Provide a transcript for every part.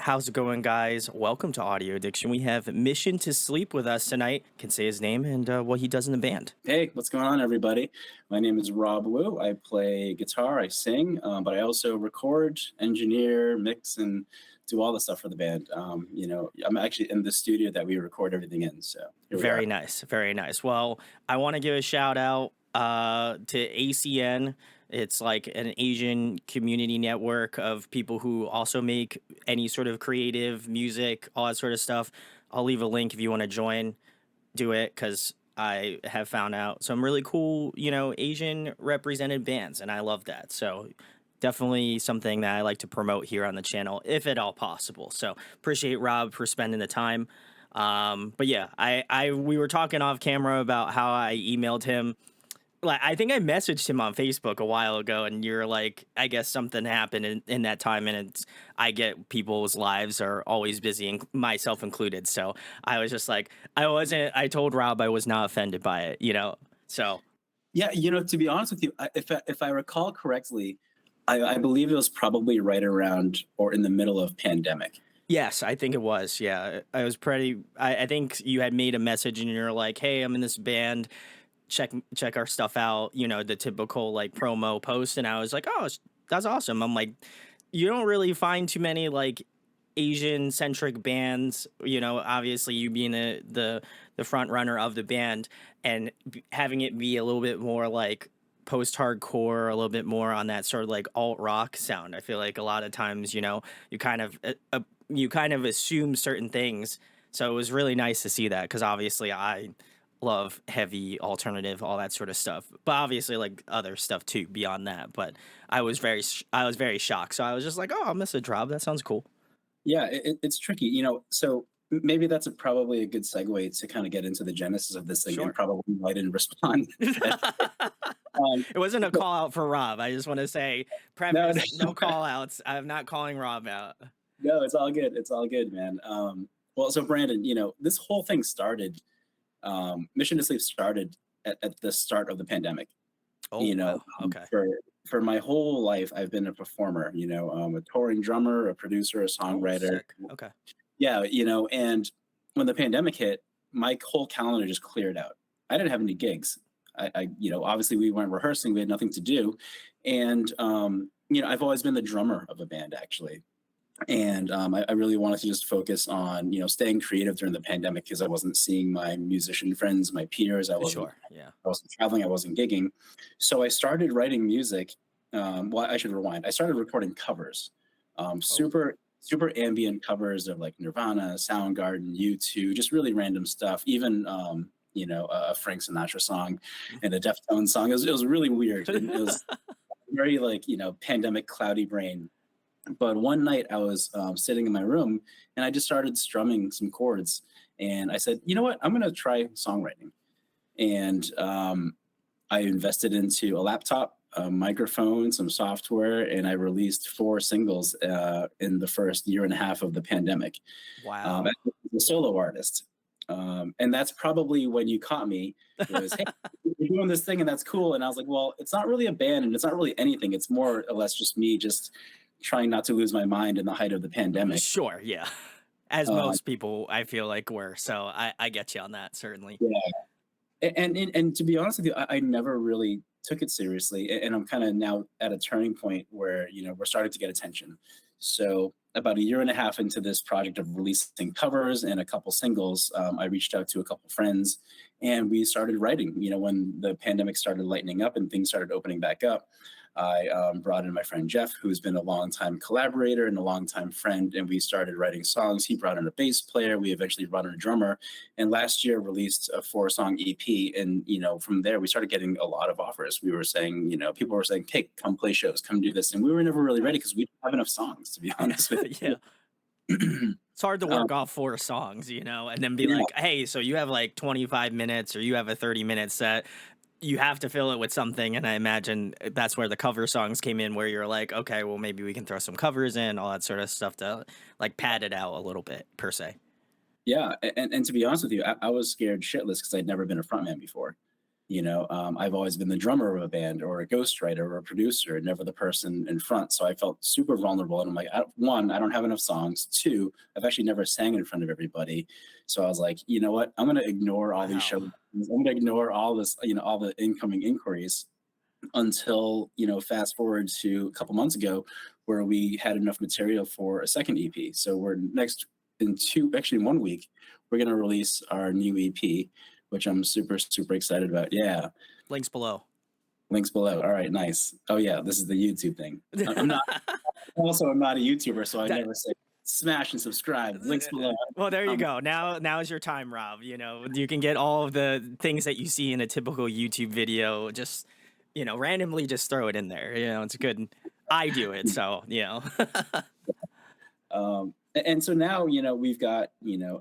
How's it going, guys? Welcome to Audio Addiction. We have Mission to Sleep with us tonight. Can say his name and what he does in the band. Hey, what's going on, everybody? My name is Rob Wu. I play guitar, I sing, but I also record, engineer, mix, and do all the stuff for the band. I'm actually in the studio that we record everything in. So here we are. Very nice, very nice. Well, I want to give a shout out to ACN. It's like an Asian community network of people who also make any sort of creative music, all that sort of stuff. I'll leave a link if you want to join. Do it because I have found out some really cool, Asian represented bands, and I love that. So definitely something that I like to promote here on the channel, if at all possible. So appreciate Rob for spending the time. But yeah, we were talking off camera about how I emailed him. Like, I think I messaged him on Facebook a while ago, and you're like, I guess something happened in that time, and I get people's lives are always busy, and myself included. So I was just like, I told Rob I was not offended by it. So Yeah, to be honest with you, if I recall correctly, I believe it was probably right around or in the middle of pandemic. yes, I think it was. Yeah, I was pretty. I think you had made a message, and you're like, hey, I'm in this band. Check our stuff out, the typical like promo post. And I was like, oh, that's awesome. I'm like, you don't really find too many like Asian centric bands, obviously you being the front runner of the band, and having it be a little bit more like post hardcore, a little bit more on that sort of like alt rock sound. I feel like a lot of times, you kind of assume certain things. So it was really nice to see that, because obviously I love heavy alternative, all that sort of stuff, but obviously like other stuff too beyond that. But I was very shocked. So I was just like, oh, I'll miss a drop. That sounds cool. Yeah, it's tricky, so maybe that's probably a good segue to kind of get into the genesis of this thing, and Sure. probably why I didn't respond. Um, It wasn't a call out for Rob. I just want to say, no, preface, no call outs. I'm not calling Rob out. no, it's all good. It's all good, man. Well, so Brandon, this whole thing started. Mission to Sleep started at the start of the pandemic. Oh, You know, wow. Okay. for my whole life, I've been a performer. A touring drummer, a producer, a Oh, songwriter. sick. Okay. Yeah, and when the pandemic hit, my whole calendar just cleared out. I didn't have any gigs. Obviously we weren't rehearsing. We had nothing to do, and I've always been the drummer of a band, actually. And I really wanted to just focus on staying creative during the pandemic, because I wasn't seeing my musician friends, my peers. Sure. Yeah. I wasn't traveling, I wasn't gigging. So I started writing music. Well, I should rewind. I started recording covers, Oh, super ambient covers of like Nirvana, Soundgarden, U2, just really random stuff. Even a Frank Sinatra song and a Deftones song. It was really weird. And it was very like pandemic cloudy brain. But one night I was sitting in my room, and I just started strumming some chords. And I said, you know what? I'm going to try songwriting. And I invested into a laptop, a microphone, some software, and I released 4 singles in the first year and a half of the pandemic. wow. As a solo artist. And that's probably when you caught me. It was, hey, you're doing this thing, and that's cool. And I was like, well, it's not really a band, and it's not really anything. It's more or less just me just trying not to lose my mind in the height of the pandemic. Sure. Yeah. As Uh, most people, I feel like were. So I get you on that, certainly. yeah. And to be honest with you, I never really took it seriously, and I'm kind of now at a turning point where we're starting to get attention. So about a year and a half into this project of releasing covers and a couple singles, I reached out to a couple friends, and we started writing. When the pandemic started lightening up and things started opening back up, I brought in my friend Jeff, who's been a longtime collaborator and a longtime friend, and we started writing songs. He brought in a bass player. We eventually brought in a drummer, and last year released a 4-song EP. And from there, we started getting a lot of offers. We were saying, people were saying, "Hey, come play shows, come do this," and we were never really ready because we didn't have enough songs, to be honest with Yeah. you. It's hard to um, work off 4 songs, and then be yeah, like, hey, so you have like 25 minutes or you have a 30-minute set. You have to fill it with something. And I imagine that's where the cover songs came in, where you're like, okay, well, maybe we can throw some covers in, all that sort of stuff to like pad it out a little bit, per se. yeah, and to be honest with you, I was scared shitless because I'd never been a frontman before. I've always been the drummer of a band or a ghostwriter or a producer, never the person in front. So I felt super vulnerable. And I'm like, one, I don't have enough songs. Two, I've actually never sang in front of everybody. So I was like, you know what? I'm going to ignore all these shows. Wow. I'm going to ignore all this, all the incoming inquiries until, fast forward to a couple months ago where we had enough material for a second EP. So we're next in actually in 1 week, we're going to release our new EP, which I'm super, super excited about. Yeah. Links below. Links below. All right. Nice. Oh yeah. This is the YouTube thing. I'm not, also, I'm not a YouTuber, so I That never say smash and subscribe. Links below. well, there you Um, go. Now is your time, Rob. You can get all of the things that you see in a typical YouTube video. Just randomly just throw it in there. It's good. I do it, so and so now, we've got,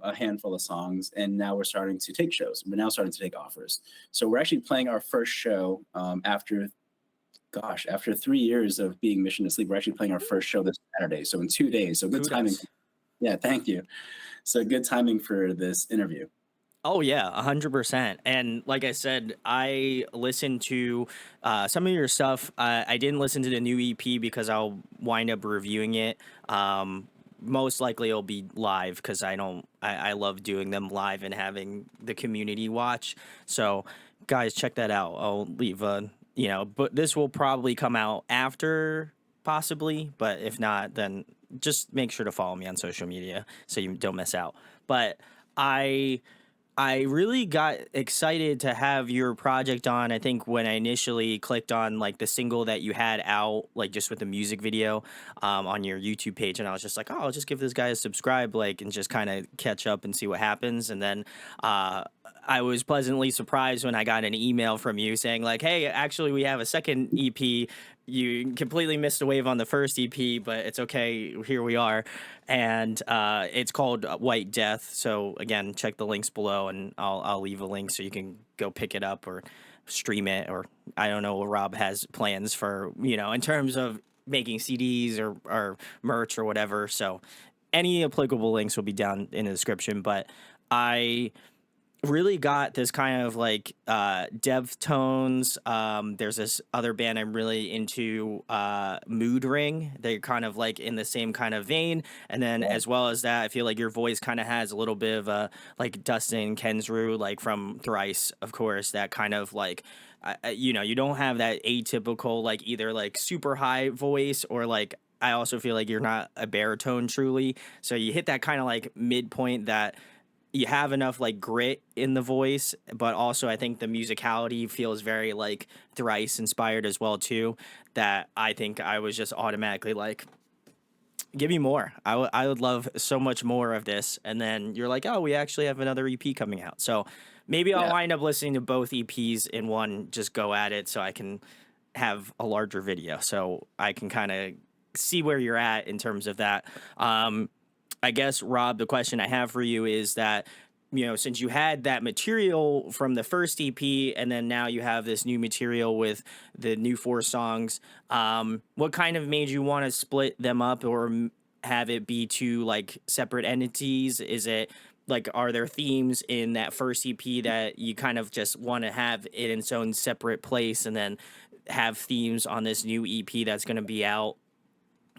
a handful of songs, and now we're starting to take shows. We're now starting to take offers. So we're actually playing our first show after 3 years of being Mission to Sleep. We're actually playing our first show this Saturday. So in 2 days. So good timing. kudos. Yeah, thank you. So good timing for this interview. Oh yeah, 100%. And like I said, I listened to some of your stuff. I didn't listen to the new EP because I'll wind up reviewing it. Most likely it'll be live because I don't. I love doing them live and having the community watch. So guys, check that out. I'll leave a but this will probably come out after possibly. But if not, then just make sure to follow me on social media so you don't miss out. But I I really got excited to have your project on. I think when I initially clicked on like the single that you had out, like just with the music video on your YouTube page, and I was just like, oh, I'll just give this guy a subscribe, like, and just kind of catch up and see what happens. And then uh, I was pleasantly surprised when I got an email from you saying like, hey, actually, we have a second EP. You completely missed a wave on the first EP, but it's okay. Here we are, and it's called White Death. So again, check the links below, and I'll leave a link so you can go pick it up or stream it, or I don't know what Rob has plans for in terms of making CDs or merch or whatever. So any applicable links will be down in the description. But I really got this kind of like dev tones. There's this other band I'm really into, Mood Ring. They're kind of like in the same kind of vein. And then Yeah. as well as that, I feel like your voice kind of has a little bit of a like Dustin Kensrue, like from Thrice, of course, that kind of like you don't have that atypical like either like super high voice or like I also feel like you're not a baritone truly. So you hit that kind of like midpoint that you have enough like grit in the voice, but also I think the musicality feels very like Thrice inspired as well too. That I think I was just automatically like, give me more. I would love so much more of this. And then you're like, oh, we actually have another EP coming out. So maybe I'll Yeah. wind up listening to both EPs in one. Just go at it so I can have a larger video, so I can kind of see where you're at in terms of that. I guess, Rob, the question I have for you is that, since you had that material from the first EP and then now you have this new material with the new four songs, what kind of made you want to split them up or have it be two like separate entities? Is it like, are there themes in that first EP that you kind of just want to have it in its own separate place and then have themes on this new EP that's going to be out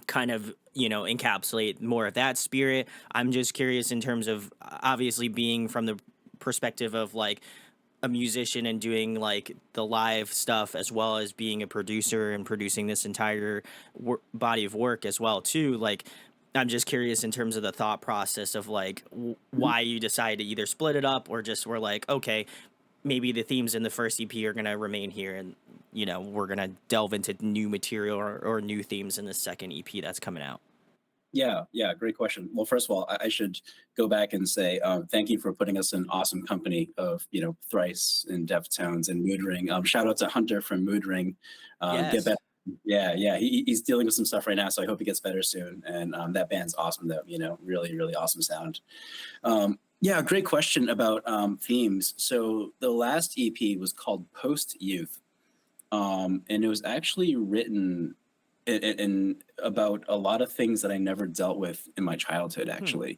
kind of encapsulate more of that spirit? I'm just curious in terms of obviously being from the perspective of like a musician and doing like the live stuff as well as being a producer and producing this entire body of work as well too. Like, I'm just curious in terms of the thought process of like Mhm. why you decided to either split it up or just were like, okay, maybe the themes in the first EP are going to remain here, and we're going to delve into new material or new themes in the second EP that's coming out. Yeah, yeah, great question. Well, first of all, I should go back and say thank you for putting us in awesome company of Thrice and Deftones and Mood Ring. Shout out to Hunter from Mood Ring. Get better. Yes. Yeah, yeah, he's dealing with some stuff right now, so I hope he gets better soon. And that band's awesome, though. Really, really awesome sound. Yeah, great question about themes. So the last EP was called Post Youth, and it was actually written in about a lot of things that I never dealt with in my childhood, Hmm. actually.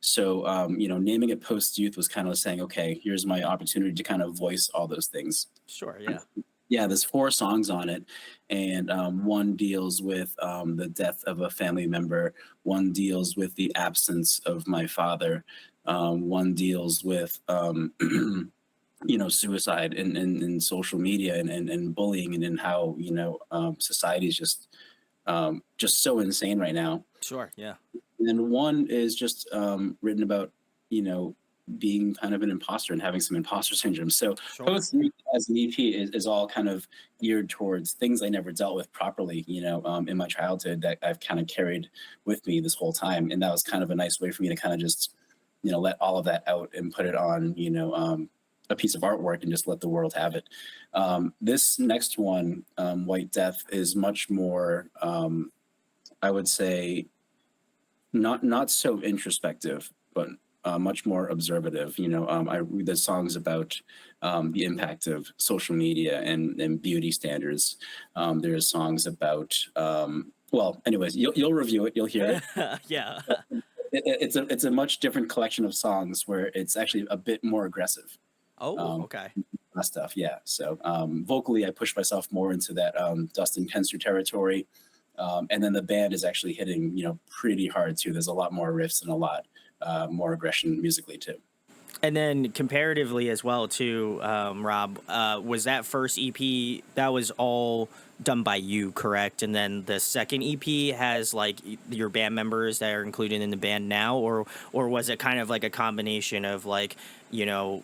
So, naming it Post Youth was kind of saying, okay, here's my opportunity to kind of voice all those things. Sure, yeah. Yeah, there's 4 songs on it, and, one deals with, the death of a family member, one deals with the absence of my father, one deals with, suicide and social media and bullying and how, society is just so insane right now. Sure, yeah. And one is just written about, you know, being kind of an imposter and having some imposter syndrome. So Sure, Post yeah. Youth as an EP is all kind of geared towards things I never dealt with properly, in my childhood that I've kind of carried with me this whole time. And that was kind of a nice way for me to kind of just, let all of that out and put it on, a piece of artwork and just let the world have it. This next one, White Death, is much more, I would say, not so introspective, but much more observative. I read the songs about the impact of social media and beauty standards. There's songs about well, anyways, you'll review it, you'll hear it. Yeah. It's a much different collection of songs where it's actually a bit more aggressive. Oh, Um, okay. that stuff, yeah. So vocally, I push myself more into that Dustin Kensrue territory, and then the band is actually hitting pretty hard too. There's a lot more riffs and a lot more aggression musically too. And then comparatively as well too, Rob, was that first EP that was all done by you, correct? And then the second EP has like your band members that are included in the band now, or was it kind of like a combination of like, you know,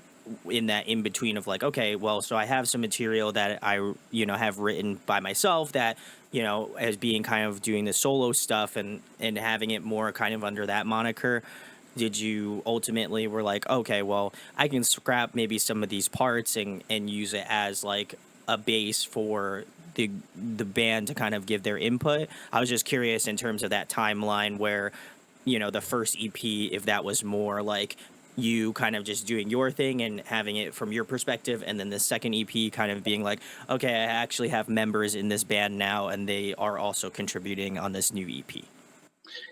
in that in between of like, okay, well, so I have some material that I have written by myself that as being kind of doing the solo stuff and having it more kind of under that moniker. Did you ultimately were like, okay, well, I can scrap maybe some of these parts and use it as like a base for the band to kind of give their input? I was just curious in terms of that timeline where, the first EP, if that was more like you kind of just doing your thing and having it from your perspective, and then the second EP kind of being like, okay, I actually have members in this band now and they are also contributing on this new EP.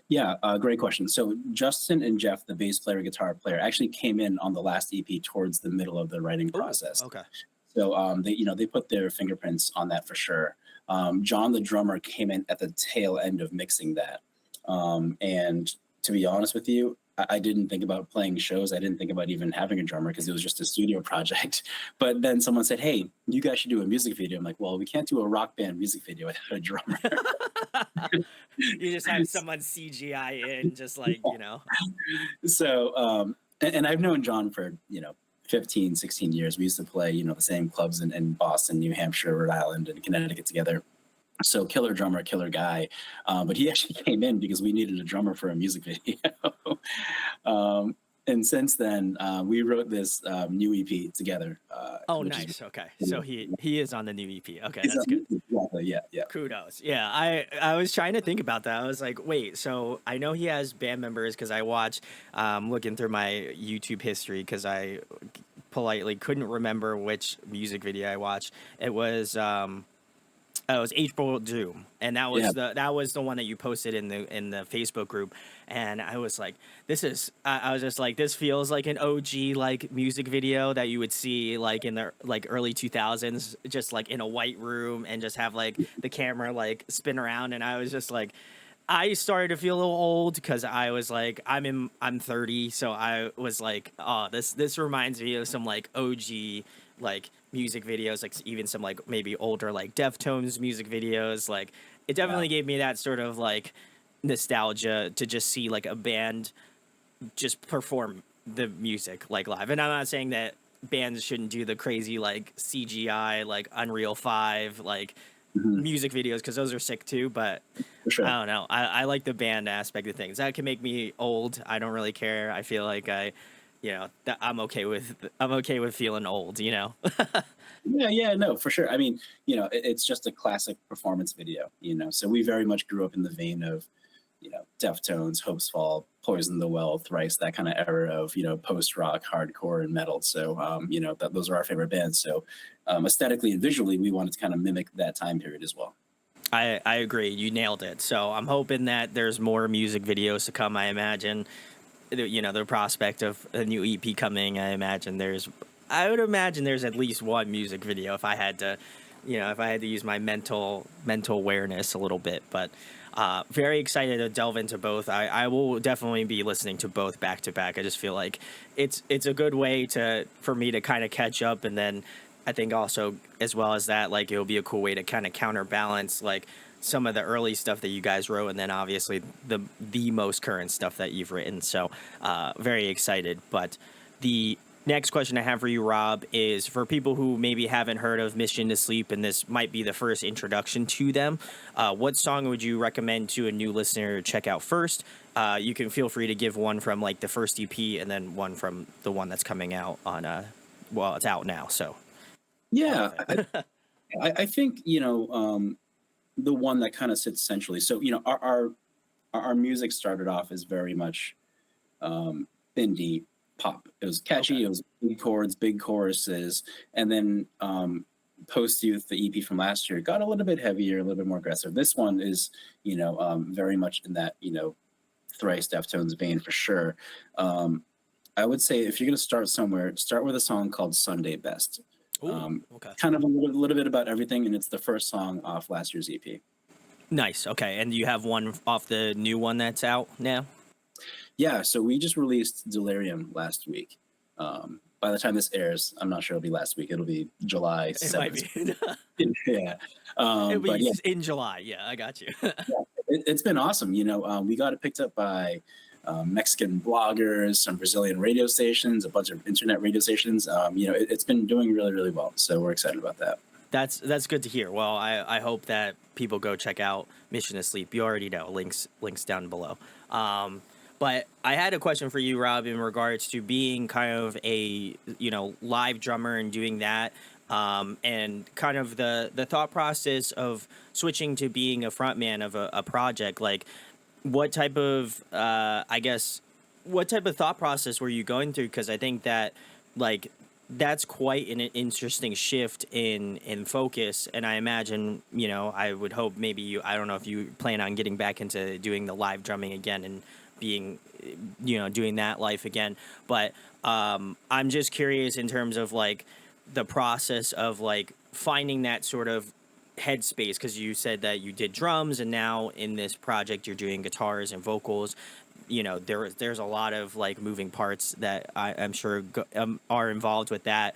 Yeah, great question. So Justin and Jeff, the bass player, guitar player, actually came in on the last EP towards the middle of the writing Oh, process. okay. So they put their fingerprints on that for sure. John, the drummer, came in at the tail end of mixing that. And to be honest with you, I didn't think about playing shows. I didn't think about even having a drummer because it was just a studio project. But then someone said, "Hey, you guys should do a music video." I'm like, "Well, we can't do a rock band music video without a drummer." You just have someone CGI in, just like, So, and I've known John for 15, 16 years. We used to play the same clubs in Boston, New Hampshire, Rhode Island, and Connecticut together. So killer drummer, killer guy. But he actually came in because we needed a drummer for a music video. um, and since then, we wrote this new EP together, oh, which is nice. Okay. So he is on the new EP. Okay, it's, that's good. exactly, yeah, yeah. Kudos. Yeah, I was trying to think about that. I was like, wait, so I know he has band members because I watched looking through my YouTube history because I politely couldn't remember which music video I watched. It was April Doom, and Yeah. that was the one that you posted in the Facebook group, and I was like, I was just like, this feels like an OG like music video that you would see like in the like early 2000s, just like in a white room and just have like the camera like spin around, and I was just like, I started to feel a little old because I was like, I'm 30, so I was like, oh, this reminds me of some like OG like music videos, like even some like maybe older like Deftones music videos. Like it Yeah. definitely gave me that sort of like nostalgia to just see like a band just perform the music like live. And I'm not saying that bands shouldn't do the crazy like CGI like Unreal 5 like Mhm. music videos because those are sick too, but For I sure. don't know. I like the band aspect of things. That can make me old. I don't really care. I feel like that I'm okay with feeling old. Yeah, yeah, no, for sure. I mean, it's just a classic performance video. So we very much grew up in the vein of, Deftones, Hopes Fall, Poison the Well, Thrice, that kind of era of, post rock, hardcore, and metal. So, those are our favorite bands. So, aesthetically and visually, we wanted to kind of mimic that time period as well. I agree. You nailed it. So I'm hoping that there's more music videos to come. I imagine the prospect of a new EP coming, I would imagine there's at least one music video if I had to, if I had to use my mental awareness a little bit. But very excited to delve into both. I will definitely be listening to both back to back. I just feel like it's a good way to for me to kind of catch up, and then I think also as well as that, like it'll be a cool way to kind of counterbalance like some of the early stuff that you guys wrote, and then obviously the most current stuff that you've written. So very excited. But the next question I have for you, Rob, is for people who maybe haven't heard of Mission to Sleep, and this might be the first introduction to them. What song would you recommend to a new listener to check out first? You can feel free to give one from like the first EP, and then one from the one that's coming out on well, it's out now, so all Yeah, of it. I think the one that kind of sits centrally. So our music started off as very much indie pop. It was Okay. catchy. It was big chords, big choruses, and then post youth, the EP from last year, got a little bit heavier, a little bit more aggressive. This one is very much in that thrice Deftones vein for sure. Um, I would say if you're going to start somewhere, start with a song called Sunday Best. Ooh, okay. Kind of a little bit about everything, and it's the first song off last year's EP. Nice. Okay. And you have one off the new one that's out now? Yeah, so we just released Delirium last week. By the time this airs, I'm not sure it'll be last week. It'll be July It might 7th. be. Yeah. It'll But be yeah, in July. Yeah, I got you. it's been awesome. We got it picked up by Mexican bloggers, some Brazilian radio stations, a bunch of internet radio stations. It's been doing really, really well. So we're excited about that. That's good to hear. Well, I hope that people go check out Mission to Sleep. You already know links down below. But I had a question for you, Rob, in regards to being kind of a live drummer and doing that, and kind of the thought process of switching to being a frontman of a project. Like, what type of I guess what type of thought process were you going through? Because I think that like that's quite an interesting shift in focus, and I imagine I would hope maybe I don't know if you plan on getting back into doing the live drumming again and being doing that life again, but I'm just curious in terms of like the process of like finding that sort of headspace, because you said that you did drums and now in this project you're doing guitars and vocals. There's a lot of like moving parts that I'm sure are involved with that.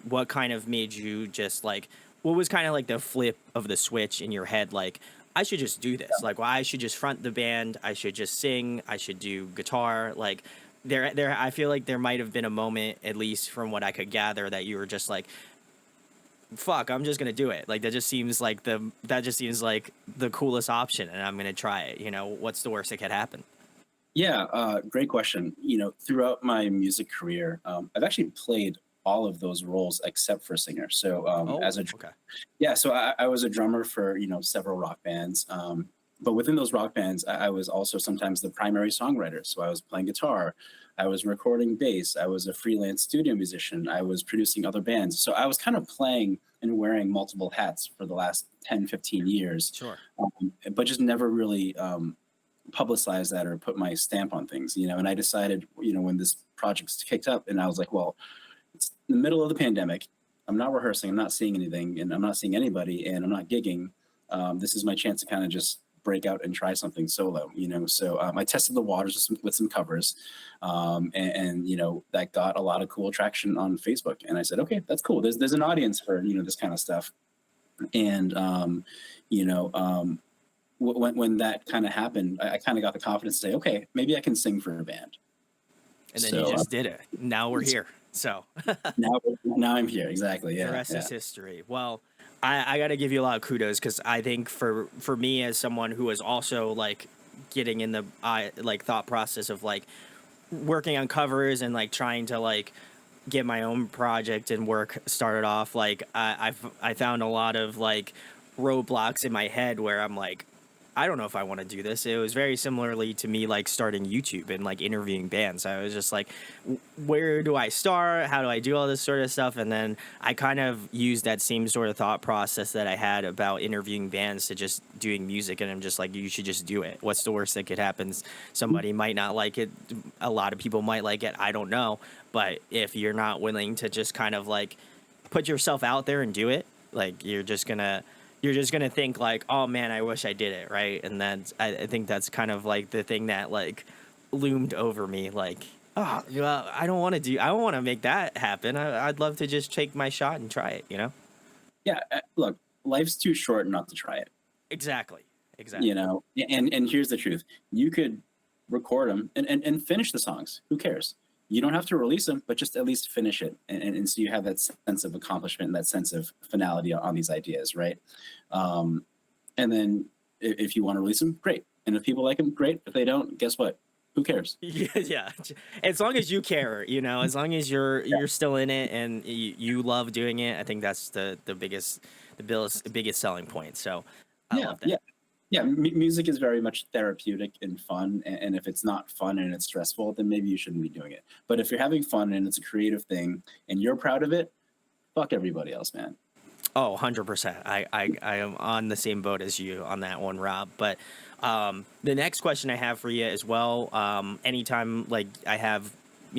What kind of made you just like, what was kind of like the flip of the switch in your head, like I should just do this, like, well, I should just front the band, I should just sing, I should do guitar, like there I feel like there might have been a moment, at least from what I could gather, that you were just like, fuck, I'm just gonna do it. Like that just seems like the coolest option, and I'm gonna try it. What's the worst that could happen? Yeah, great question. Throughout my music career, I've actually played all of those roles except for singer. So Oh, okay. yeah, so I was a drummer for several rock bands. But within those rock bands, I was also sometimes the primary songwriter. So I was playing guitar, I was recording bass, I was a freelance studio musician, I was producing other bands. So I was kind of playing and wearing multiple hats for the last 10, 15 years, Sure. but just never really publicize that or put my stamp on things. And I decided, when this project kicked up, and I was like, well, it's in the middle of the pandemic. I'm not rehearsing. I'm not seeing anything, and I'm not seeing anybody, and I'm not gigging. This is my chance to kind of just break out and try something solo. So I tested the waters with some covers, and that got a lot of cool traction on Facebook. And I said, okay, that's cool. There's an audience for this kind of stuff. And you know, when that kind of happened, I kind of got the confidence to say, okay, maybe I can sing for a band. And then you So just did it. Now we're here. So now I'm here. Exactly. the Yeah. rest Yeah. is history. Well, I got to give you a lot of kudos, because I think for me as someone who is also like getting in the like thought process of like working on covers and like trying to like get my own project and work started off, like I found a lot of like roadblocks in my head where I'm like, I don't know if I want to do this. It was very similarly to me like starting YouTube and like interviewing bands. I was just like, where do I start? How do I do all this sort of stuff? And then I kind of used that same sort of thought process that I had about interviewing bands to just doing music. And I'm just like, you should just do it. What's the worst that could happen? Somebody might not like it. A lot of people might like it. I don't know. But if you're not willing to just kind of like put yourself out there and do it, like you're just gonna think like, oh man, I wish I did it, right? And then I think that's kind of like the thing that like loomed over me, like, oh, well, I don't want to make that happen. I'd love to just take my shot and try it. Yeah, look, life's too short not to try it. Exactly, You exactly. know, and here's the truth: you could record them and finish the songs. Who cares? You don't have to release them, but just at least finish it, and so you have that sense of accomplishment and that sense of finality on these ideas, right? Um, and then if you want to release them, great. And if people like them, great. If they don't, guess what? Who cares? Yeah, yeah. As long as you care, as long as you're still in it and you love doing it, I think that's the biggest selling point. So I Yeah, love yeah, that. yeah. Music is very much therapeutic and fun. And if it's not fun and it's stressful, then maybe you shouldn't be doing it. But if you're having fun and it's a creative thing and you're proud of it, fuck everybody else, man. Oh, 100%. I am on the same boat as you on that one, Rob. But the next question I have for you as well, anytime like I have,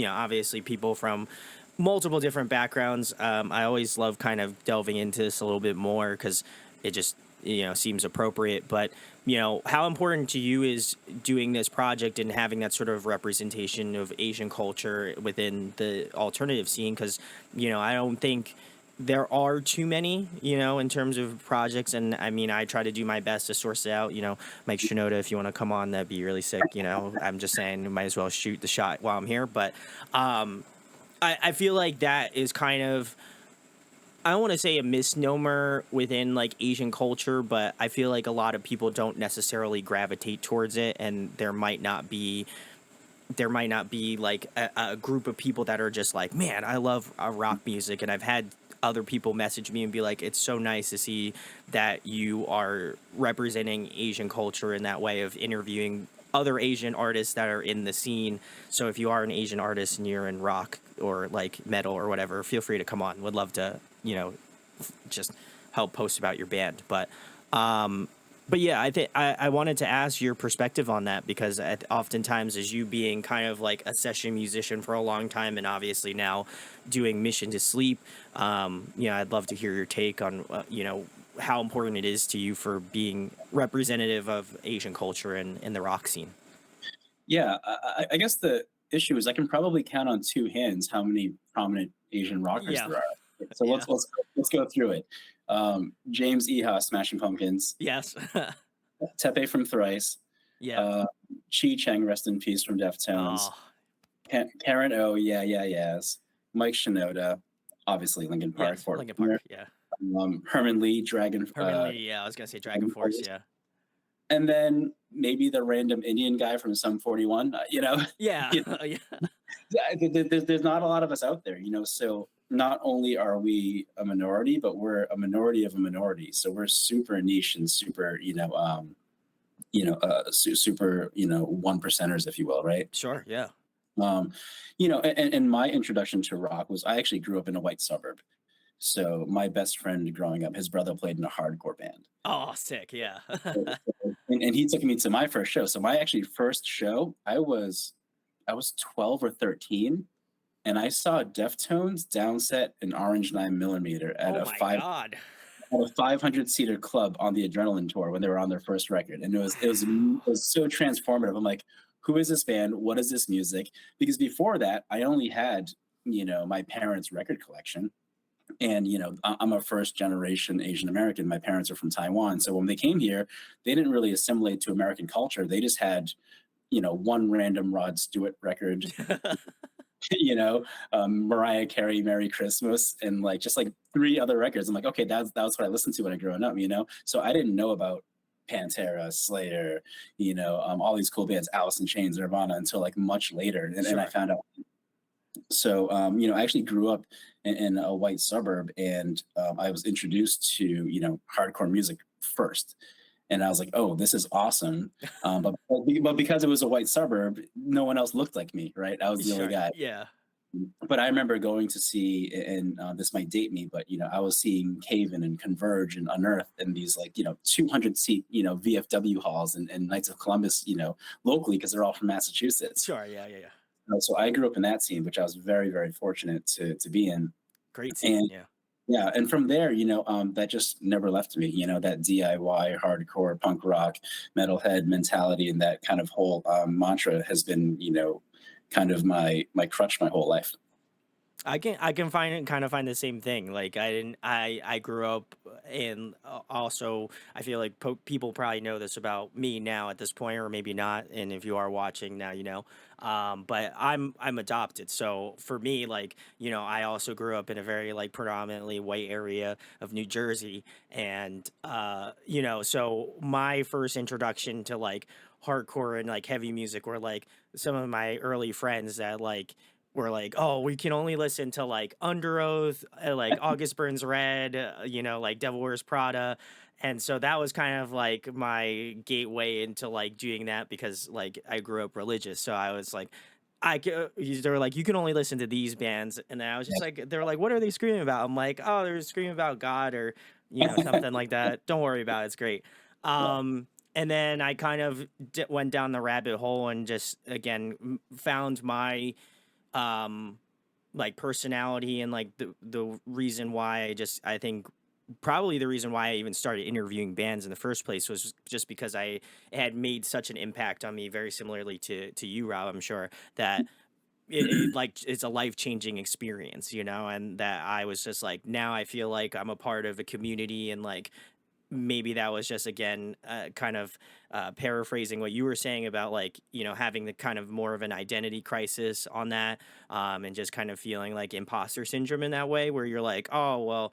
obviously people from multiple different backgrounds, I always love kind of delving into this a little bit more because it just, seems appropriate. But, how important to you is doing this project and having that sort of representation of Asian culture within the alternative scene? Because, I don't think there are too many, in terms of projects. And I mean, I try to do my best to source it out. Mike Shinoda, if you want to come on, that'd be really sick. I'm just saying, you might as well shoot the shot while I'm here. But I feel like that is kind of, I don't want to say a misnomer within like Asian culture, but I feel like a lot of people don't necessarily gravitate towards it. And there might not be like a group of people that are just like, man, I love rock music. And I've had other people message me and be like, it's so nice to see that you are representing Asian culture in that way of interviewing other Asian artists that are in the scene. So if you are an Asian artist and you're in rock or like metal or whatever, feel free to come on. Would love to, just help post about your band. But yeah, I think I wanted to ask your perspective on that because oftentimes, as you being kind of like a session musician for a long time, and obviously now doing Mission to Sleep, I'd love to hear your take on how important it is to you for being representative of Asian culture in the rock scene. Yeah, I guess the issue is I can probably count on two hands how many prominent Asian rockers Yeah, there are. So yeah, let's go through it. James Iha, Smashing Pumpkins, yes, Tepe from Thrice, yeah. uh, Chi Cheng, rest in peace from Deftones, Oh, Karen O, yeah, yeah, yes, Mike Shinoda, obviously Linkin Park, yes, Fort Linkin Park. Minor, Yeah, Herman Lee, Dragon, Herman Lee. Yeah, I was gonna say Dragon Dragon Force. Force, Yeah, and then maybe the random Indian guy from Sum 41. yeah, You yeah. yeah, there's not a lot of us out there, so not only are we a minority, but we're a minority of a minority. So we're super niche and super, super, one percenters, if you will, right? Sure. Yeah. Um, and my introduction to rock was I actually grew up in a white suburb. So my best friend growing up, his brother played in a hardcore band. Oh, sick. Yeah. And he took me to my first show. So my actually first show, I was 12 or 13, and I saw Deftones downset an Orange 9 millimeter Oh my God. at a 500 seater club on the Adrenaline tour when they were on their first record, and Wow. it was so transformative. I'm like, who is this band? What is this music? Because before that, I only had my parents' record collection, and I'm a first generation Asian American. My parents are from Taiwan, so when they came here, they didn't really assimilate to American culture. They just had one random Rod Stewart record, you know, Mariah Carey, Merry Christmas, and like just like three other records. I'm like, okay, that's what I listened to when I growing up. So I didn't know about Pantera, Slayer, all these cool bands, Alice in Chains, Nirvana, until like much later, and I Sure. found out. So I actually grew up in a white suburb, and I was introduced to hardcore music first. and I was like, "Oh, this is awesome." But because it was a white suburb, no one else looked like me, right? I was the only Sure. guy. Yeah. But I remember going to see, and this might date me, but I was seeing Caven and Converge and Unearth in these, like, 200 seat, VFW halls and Knights of Columbus, locally, because they're all from Massachusetts. Sure. Yeah. Yeah. Yeah. So I grew up in that scene, which I was very, very fortunate to be in. Great scene. And Yeah. yeah, and from there, that just never left me. That DIY, hardcore, punk rock, metalhead mentality, and that kind of whole mantra has been, kind of my crutch my whole life. I can find the same thing. Like I grew up and also I feel like people probably know this about me now at this point, or maybe not. And if you are watching now, you know. But I'm adopted, so for me, like I also grew up in a very like predominantly white area of New Jersey, and so my first introduction to like hardcore and like heavy music were like some of my early friends that like were like, "Oh, we can only listen to like Under Oath, like August Burns Red, like Devil Wears Prada." And so that was kind of like my gateway into like doing that because like I grew up religious. So I was like, they were like, you can only listen to these bands. And then I was just like, they're like, what are they screaming about? I'm like, oh, they're screaming about God or, Yeah. something like that. Don't worry about it. It's great. And then I kind of went down the rabbit hole and just, again, found my um like personality and like the reason why I think probably the reason why I even started interviewing bands in the first place was just because I had made such an impact on me, very similarly to you, Rob. I'm sure that like it's a life-changing experience, and that I was just like, now I feel like I'm a part of a community, and like maybe that was just again kind of paraphrasing what you were saying about like having the kind of more of an identity crisis on that, and just kind of feeling like imposter syndrome in that way where you're like, oh well,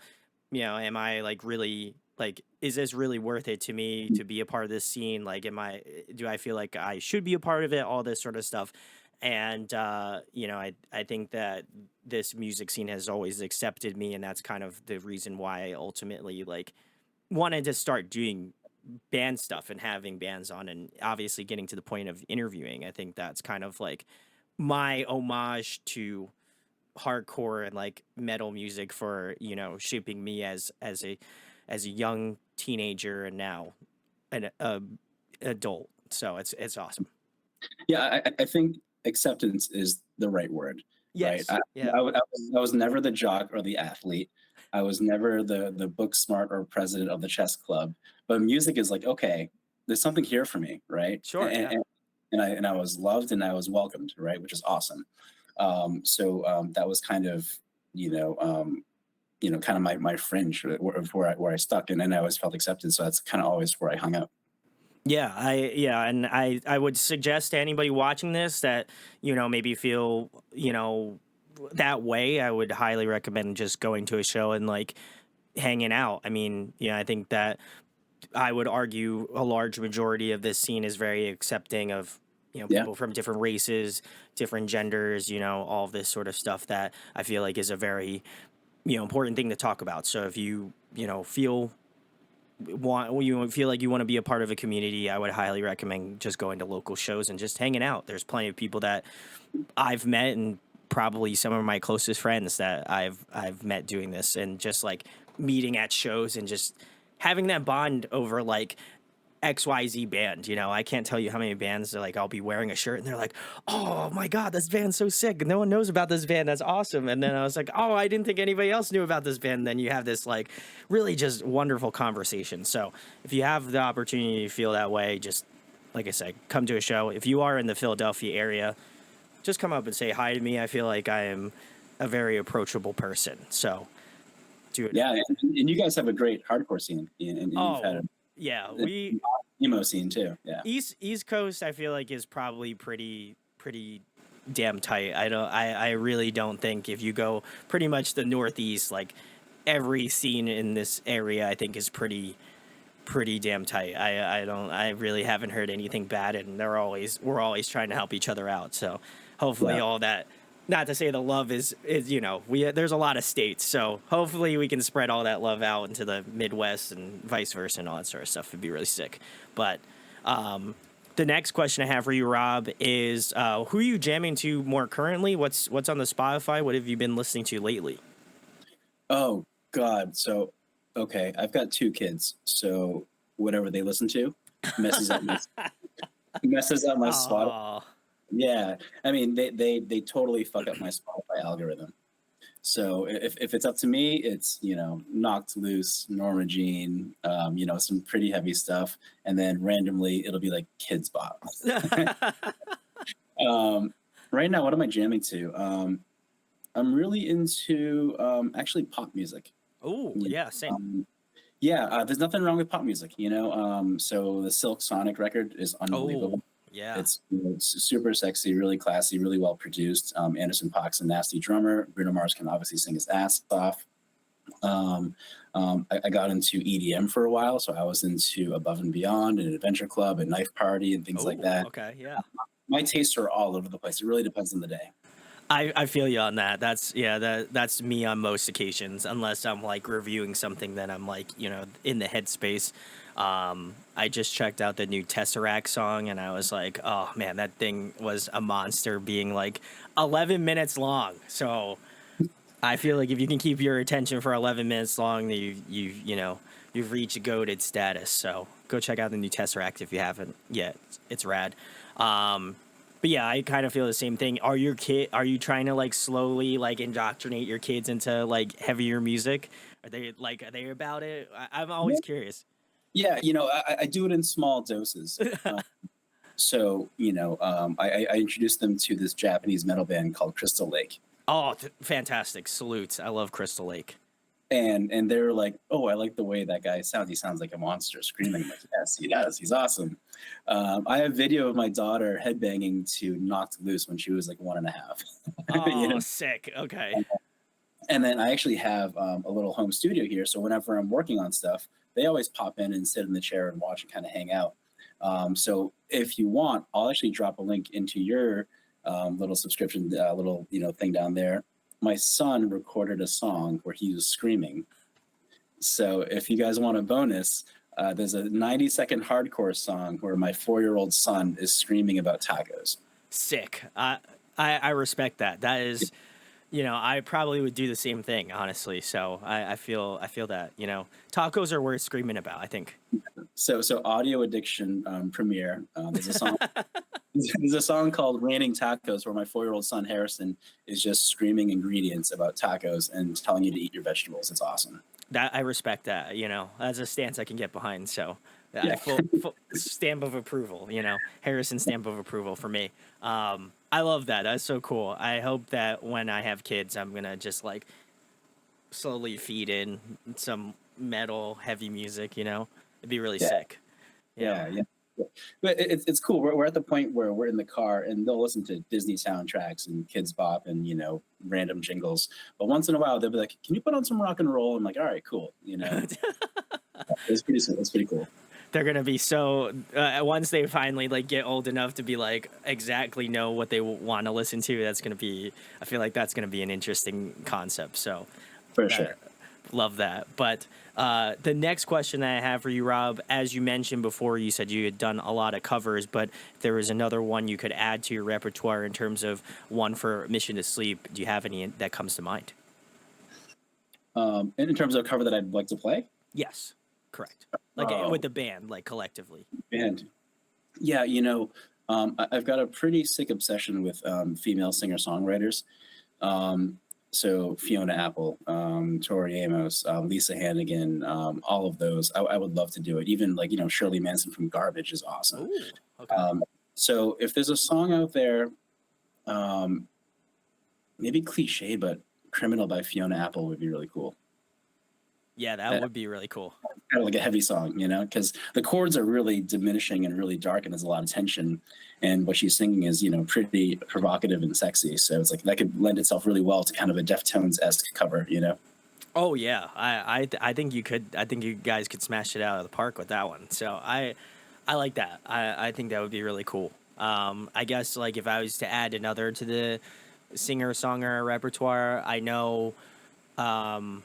am I like really like, is this really worth it to me to be a part of this scene? Like, do I feel like I should be a part of it, all this sort of stuff. And I think that this music scene has always accepted me, and that's kind of the reason why I ultimately like wanted to start doing band stuff and having bands on, and obviously getting to the point of interviewing. I think that's kind of like my homage to hardcore and like metal music for, shaping me as a young teenager and now an adult. So it's awesome. Yeah, I think acceptance is the right word, right? Yes. Yeah. I was never the jock or the athlete. I was never the book smart or president of the chess club. But music is like, okay, there's something here for me, right? Sure. Yeah. And I was loved and I was welcomed, right? Which is awesome. That was kind of, you know, um, kind of my fringe where I stuck, and I always felt accepted. So that's kind of always where I hung out. And I would suggest to anybody watching this that maybe feel that way. I would highly recommend just going to a show and like hanging out. I mean, I think that I would argue a large majority of this scene is very accepting of Yeah. people from different races, different genders, all of this sort of stuff that I feel like is a very important thing to talk about. So if you feel like you want to be a part of a community, I would highly recommend just going to local shows and just hanging out. There's plenty of people that I've met, and probably some of my closest friends that I've met doing this, and just like meeting at shows and just having that bond over like XYZ band. I can't tell you how many bands are like, I'll be wearing a shirt and they're like, oh my God, this band's so sick. No one knows about this band. That's awesome. And then I was like, oh, I didn't think anybody else knew about this band. And then you have this like really just wonderful conversation. So if you have the opportunity to feel that way, just like I said, come to a show. If you are in the Philadelphia area, just come up and say hi to me. I feel like I am a very approachable person. So do it. Yeah, and you guys have a great hardcore scene, and you've had Oh, yeah. an emo scene too. Yeah, East Coast, I feel like, is probably pretty damn tight. I really don't think if you go pretty much the Northeast, like every scene in this area, I think is pretty damn tight. I really haven't heard anything bad, and we're always trying to help each other out. So hopefully yeah, all that not to say the love is we there's a lot of states, so hopefully we can spread all that love out into the Midwest and vice versa and all that sort of stuff. Would be really sick. But the next question I have for you, Rob, is who are you jamming to more currently? What's on the Spotify? What have you been listening to lately? Oh God. So okay, I've got two kids, so whatever they listen to messes up my messes up my Spotify. Oh, Yeah, I mean they totally fuck up my Spotify algorithm. So if it's up to me, it's Knocked Loose, Norma Jean, some pretty heavy stuff, and then randomly it'll be like Kids Bop. um, right now, what am I jamming to? I'm really into actually pop music. oh You yeah, same. yeah, there's nothing wrong with pop music. So the Silk Sonic record is Oh unbelievable. yeah. It's super sexy, really classy, really well produced. Anderson .Paak's a nasty drummer. Bruno Mars can obviously sing his ass off. Um, I got into EDM for a while, so I was into Above and Beyond and Adventure Club and Knife Party and things like Oh that. okay, yeah. My tastes are all over the place. It really depends on the day. I feel you on that. That's me on most occasions, unless I'm like reviewing something that I'm like, in the headspace. I just checked out the new Tesseract song and I was like, oh man, that thing was a monster being like 11 minutes long. So I feel like if you can keep your attention for 11 minutes long, then you've reached goated status. So go check out the new Tesseract if you haven't yet. It's rad. Um, but yeah, I kind of feel the same thing. Are you trying to like slowly like indoctrinate your kids into like heavier music? Are they about it? I'm Yeah, always curious. yeah. I do it in small doses. I introduced them to this Japanese metal band called Crystal Lake. Oh, fantastic. Salutes. I love Crystal Lake. And they're like, "Oh, I like the way that guy sounds. He sounds like a monster screaming." I'm like, "Yes, he does. He's awesome." I have video of my daughter headbanging to "Knocked Loose" when she was like 1.5. you Oh, know, sick. Okay. and then I actually have a little home studio here, so whenever I'm working on stuff, they always pop in and sit in the chair and watch and kind of hang out. So if you want, I'll actually drop a link into your little subscription, little thing down there. My son recorded a song where he was screaming. So if you guys want a bonus, there's a 90-second hardcore song where my 4-year-old son is screaming about tacos. Sick. I respect that. That is, I probably would do the same thing, honestly. So I feel that, tacos are worth screaming about, I think. So Audio Addiction premiere. There's a song. There's a song called "Raining Tacos" where my 4-year-old son Harrison is just screaming ingredients about tacos and telling you to eat your vegetables. It's awesome. That I respect that, that's a stance I can get behind. So I Yeah. full stamp of approval, Harrison stamp of approval for me. I love that. That's so cool. I hope that when I have kids, I'm gonna just like slowly feed in some metal heavy music. It'd be really Yeah. sick. Yeah. Yeah. Yeah. But it's cool. We're at the point where we're in the car and they'll listen to Disney soundtracks and Kids Bop and random jingles. But once in a while they'll be like, "Can you put on some rock and roll?" I'm like, "All right, cool." It's pretty cool. They're gonna be so once they finally like get old enough to be like exactly know what they want to listen to. That's gonna be. I feel like that's gonna be an interesting concept. So For that sure. love that. But the next question that I have for you, Rob, as you mentioned before, you said you had done a lot of covers, but if there was another one you could add to your repertoire in terms of one for Mission to Sleep. Do you have any that comes to mind? In terms of cover that I'd like to play, Yes, correct. Like with oh, the band, like collectively. and yeah, I've got a pretty sick obsession with female singer-songwriters. Um, so Fiona Apple, Tori Amos, Lisa Hannigan, all of those. I would love to do it. Even like Shirley Manson from Garbage is awesome. Ooh, okay. So if there's a song out there, um, maybe cliche, but "Criminal" by Fiona Apple would be really cool. Yeah, that would be really cool. Kind of like a heavy song, because the chords are really diminishing and really dark, and there's a lot of tension. And what she's singing is, pretty provocative and sexy. So it's like that could lend itself really well to kind of a Deftones-esque cover. Oh yeah, I think you could. I think you guys could smash it out of the park with that one. So I like that. I think that would be really cool. I guess like if I was to add another to the singer-songwriter repertoire. Um,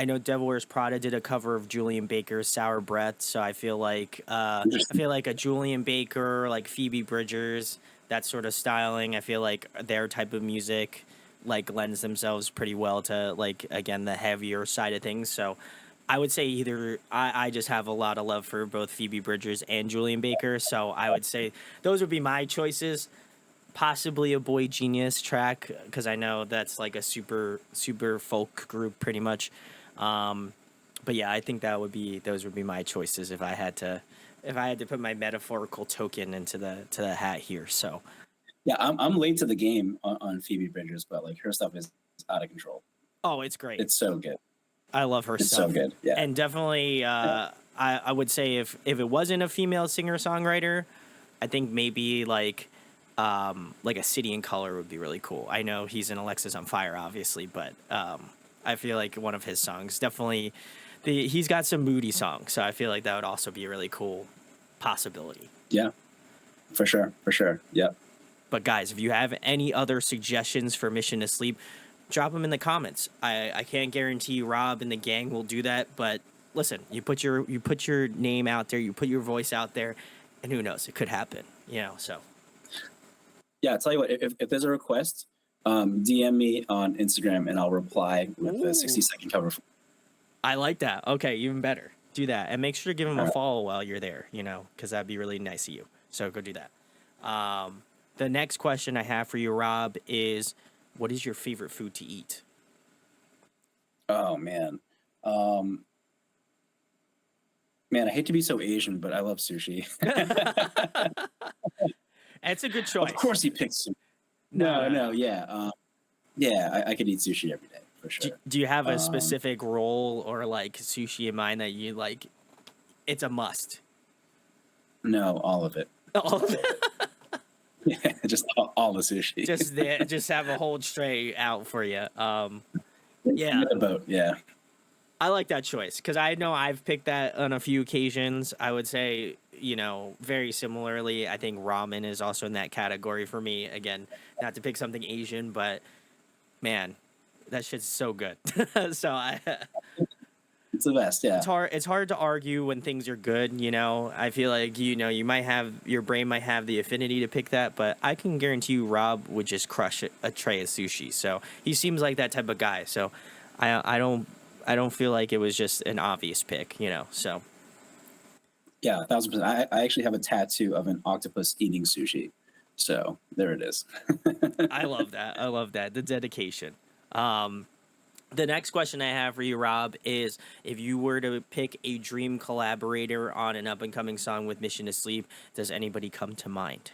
I know Devil Wears Prada did a cover of Julian Baker's "Sour Breath," so I Interesting. feel like a Julian Baker, like Phoebe Bridgers, that sort of styling. I feel like their type of music like lends themselves pretty well to like again the heavier side of things. So I would say either I just have a lot of love for both Phoebe Bridgers and Julian Baker, so I would say those would be my choices. Possibly a Boy Genius track because I know that's like a super folk group pretty much. Um, but yeah, I think those would be my choices if I had to put my metaphorical token into the hat here. So Yeah, I'm late to the game on Phoebe Bridgers, but like her stuff is out of control. oh, it's great. It's so good. I love her It's so stuff, good. Yeah. and definitely I would say if it wasn't a female singer songwriter, I think maybe like a City in Color would be really cool. I know he's in Alexis on Fire, obviously, but I feel like one of his songs definitely he's got some moody songs, so I feel like that would also be a really cool possibility. Yeah. For sure. For sure. Yeah. But guys, if you have any other suggestions for Mission to Sleep, drop them in the comments. I can't guarantee Rob and the gang will do that, but listen, you put your name out there, you put your voice out there, and who knows, it could happen. So Yeah. I'll tell you what. If there's a request, DM me on Instagram and I'll reply with a ooh, 60-second cover. I like that. Okay, even better. Do that and make sure to give him All a right. follow while you're there. Because that'd be really nice of you. So go do that. The next question I have for you, Rob, is what is your favorite food to eat? Oh man. Um, Man, I hate to be so Asian, but I love sushi. It's a good Of choice. course, he picked sushi. No, No, no, no, no. yeah, yeah. I could eat sushi every day for Do, sure. do you have a Um, specific roll or like sushi in mind that you like? It's a must. no, all of it. All of it. Yeah, just all the sushi. Just have a whole tray out for you. Give Yeah, me the boat. Yeah, I like that choice because I know I've picked that on a few occasions. I would say, very similarly, I think ramen is also in that category for me. Again, not to pick something Asian, but man, that shit's so good. so I, it's the best. Yeah, it's hard to argue when things are good. I feel like you might have your brain might have the affinity to pick that, but I can guarantee you Rob would just crush a tray of sushi. So he seems like that type of guy. So I don't feel like it was just an obvious pick. So yeah, 1,000%. I actually have a tattoo of an octopus eating sushi. So there it is. I love that. I love that. The dedication. Um the next question I have for you, Rob, is if you were to pick a dream collaborator on an up and coming song with Mission to Sleep, does anybody come to mind?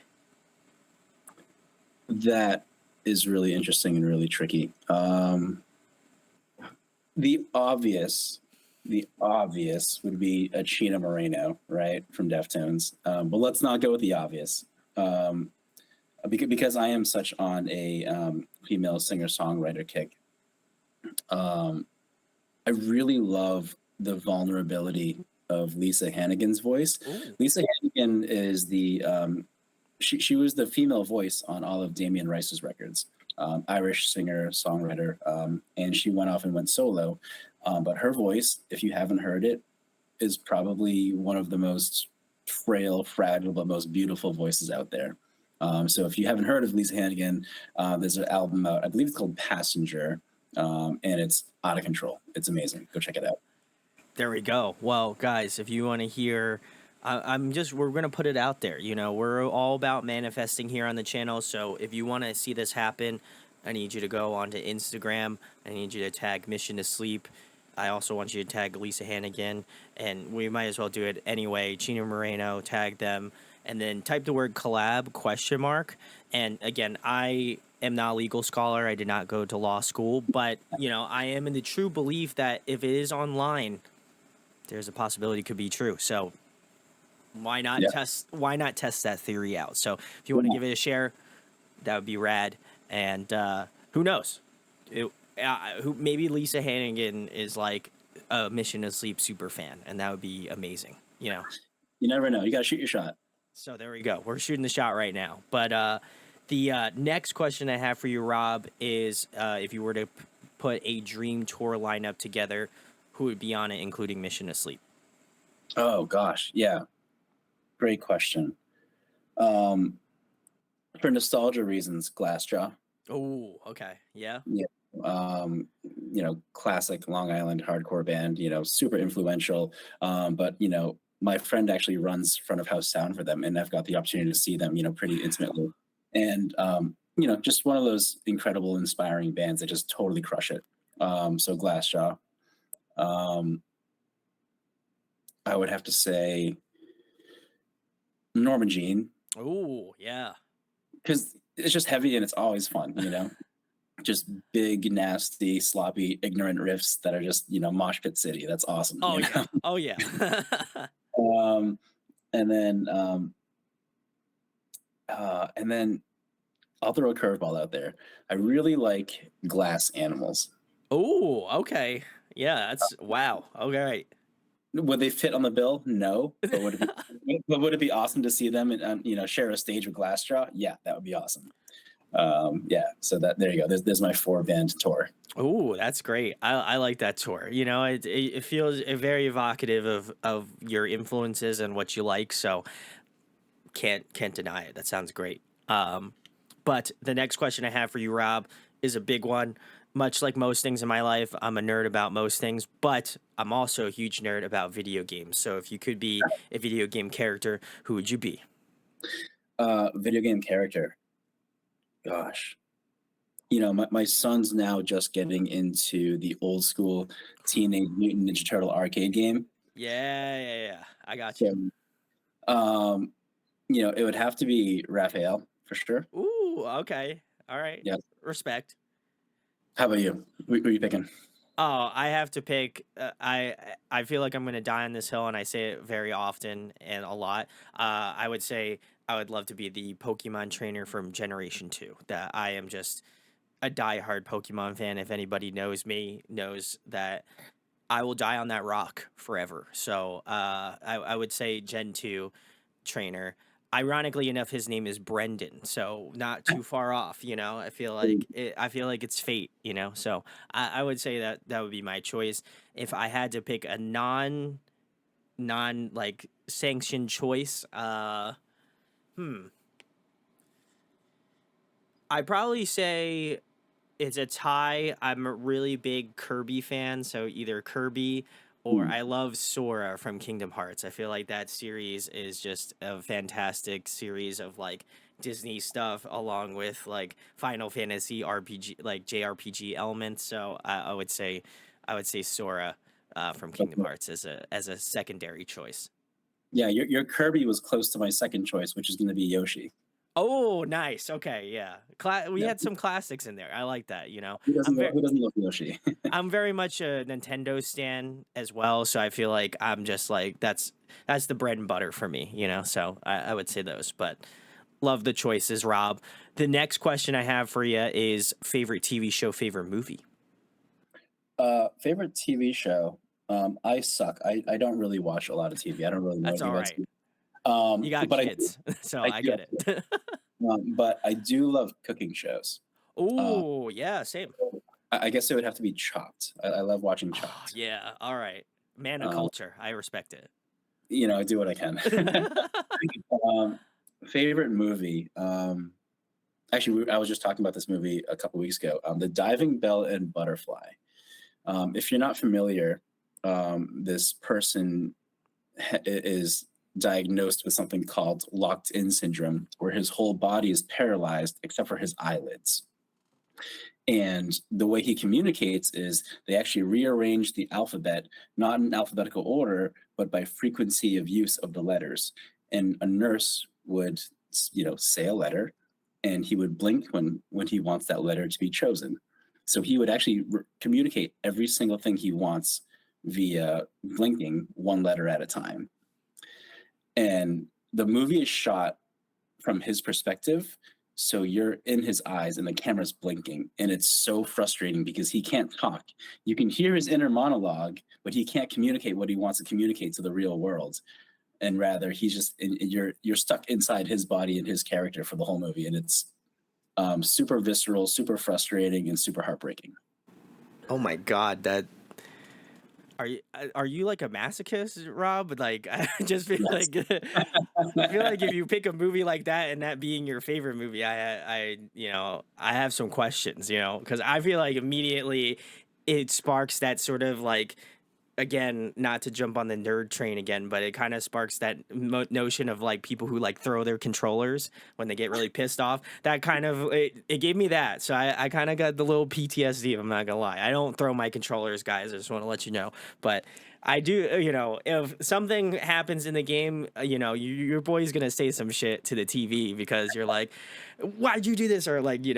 That is really interesting and really tricky. The obvious, the obvious would be a China Moreno, right, from Deftones. But let's not go with the obvious, because I am such on a female singer songwriter kick. Um, I really love the vulnerability of Lisa Hannigan's voice. Ooh. Lisa Hannigan is she was the female voice on all of Damien Rice's records. Irish singer songwriter, and she went off and went solo. But her voice, if you haven't heard it, is probably one of the most frail, fragile, but most beautiful voices out there. So if you haven't heard of Lisa Hannigan, there's an album out. I believe it's called Passenger, and it's out of control. It's amazing. Go check it out. There we go. Well, guys, if you want to hear, we're going to put it out there. We're all about manifesting here on the channel. So if you want to see this happen, I need you to go onto Instagram. I need you to tag Mission to Sleep. I also want you to tag Lisa Hannigan. And we might as well do it anyway. Chino Moreno, tag them. And then type the word collab, question mark. And again, I am not a legal scholar. I did not go to law school. But, I am in the true belief that if it is online, there's a possibility it could be true. So Yeah. why not test that theory out? So if you want to give it a share, that would be rad. And who knows? Maybe Lisa Hannigan is like a Mission to Sleep super fan, and that would be amazing. You never know. You got to shoot your shot. So there we go. We're shooting the shot right now. But The next question I have for you, Rob, is if you were to put a dream tour lineup together, who would be on it, including Mission to Sleep? Oh gosh, yeah, great question. Um, for nostalgia reasons, Glassjaw. Oh, okay. Yeah. Yeah. Classic Long Island hardcore band, super influential. But my friend actually runs front of house sound for them, and I've got the opportunity to see them, pretty intimately. And just one of those incredible, inspiring bands that just totally crush it. So Glassjaw. Um, I would have to say Norma Jean, Oh, yeah. because it's just heavy and it's always fun. Just big, nasty, sloppy, ignorant riffs that are just, mosh pit city. That's awesome, Oh, yeah. Oh, yeah. Um, and then I'll throw a curveball out there. I really like glass animals. Oh, okay. Yeah, that's wow. Okay, right. Would they fit on the bill? No, but would it be awesome to see them and share a stage with Glassjaw? Yeah, that would be awesome. Yeah, so there you go. There's my 4 band tour. Oh, that's great. I like that tour. It feels very evocative of your influences and what you like. So can't deny it. That sounds great. But the next question I have for you, Rob, is a big one. Much like most things in my life, I'm a nerd about most things, but I'm also a huge nerd about video games. So if you could be a video game character, who would you be? Video game character. Gosh, my son's now just getting into the old school Teenage Mutant Ninja Turtle arcade game. Yeah, yeah, yeah. I got you. So, um, it would have to be Raphael for sure. Ooh, okay. All right. Yeah. Respect. How about you? Who are you picking? Oh, I have to pick. I feel like I'm gonna die on this hill, and I say it very often and a lot. I would say I would love to be the Pokemon trainer from Generation Two. That I am just a diehard Pokemon fan. If anybody knows me, knows that I will die on that rock forever. So I would say Gen 2 trainer. Ironically enough, his name is Brendan, so not too far off. I feel like it's fate. So I would say that that would be my choice if I had to pick a non like sanctioned choice. Hmm, I'd probably say it's a tie. I'm a really big Kirby fan, so either Kirby or Hmm. I love Sora from Kingdom Hearts. I feel like that series is just a fantastic series of like Disney stuff along with like Final Fantasy RPG like JRPG elements. So I would say Sora from Kingdom Okay. Hearts as a secondary choice. Yeah, your Kirby was close to my second choice, which is going to be Yoshi. Oh, nice. Okay, yeah. We Yeah, had some classics in there. I like that. who doesn't I'm know, very who doesn't love Yoshi? I'm very much a Nintendo stan as well, so I feel like I'm just like that's the bread and butter for me. So I would say those, but love the choices, Rob. The next question I have for you is favorite TV show, favorite movie. Favorite TV show. I suck. I don't really watch a lot of TV. I don't really know That's anything all about right. TV. You got But kids, so I I do, get it. but I do love cooking shows. Uh, Oh yeah, same. I guess it would have to be Chopped. I love watching Oh Chopped. yeah, all right. Man of Um, culture, I respect it. I do what I can. um, Favorite movie. Actually, I was just talking about this movie a couple weeks ago. The Diving Bell and Butterfly. If you're not familiar, this person is diagnosed with something called locked in syndrome, where his whole body is paralyzed except for his eyelids. And the way he communicates is they actually rearrange the alphabet, not in alphabetical order, but by frequency of use of the letters. And a nurse would, say a letter, and he would blink when he wants that letter to be chosen. So he would actually communicate every single thing he wants via blinking one letter at a time. And the movie is shot from his perspective. So you're in his eyes and the camera's blinking. And it's so frustrating because he can't talk. You can hear his inner monologue, but he can't communicate what he wants to communicate to the real world. And rather, he's just you're stuck inside his body and his character for the whole movie. And Super visceral, super frustrating, and super heartbreaking. Oh my god, that are you like a masochist, Rob? Like, I just feel Yes. like I feel like if you pick a movie like that and that being your favorite movie, I have some questions, because I feel like immediately it sparks that sort of like, again, not to jump on the nerd train again, but it kind of sparks that notion of like people who like throw their controllers when they get really pissed off. That kind of it gave me that. So I kind of got the little PTSD. I'm not gonna lie. I don't throw my controllers, guys. I just want to let you know. But I do, if something happens in the game, your boy's gonna say some shit to the TV because you're like, "Why'd you do this?" Or like, you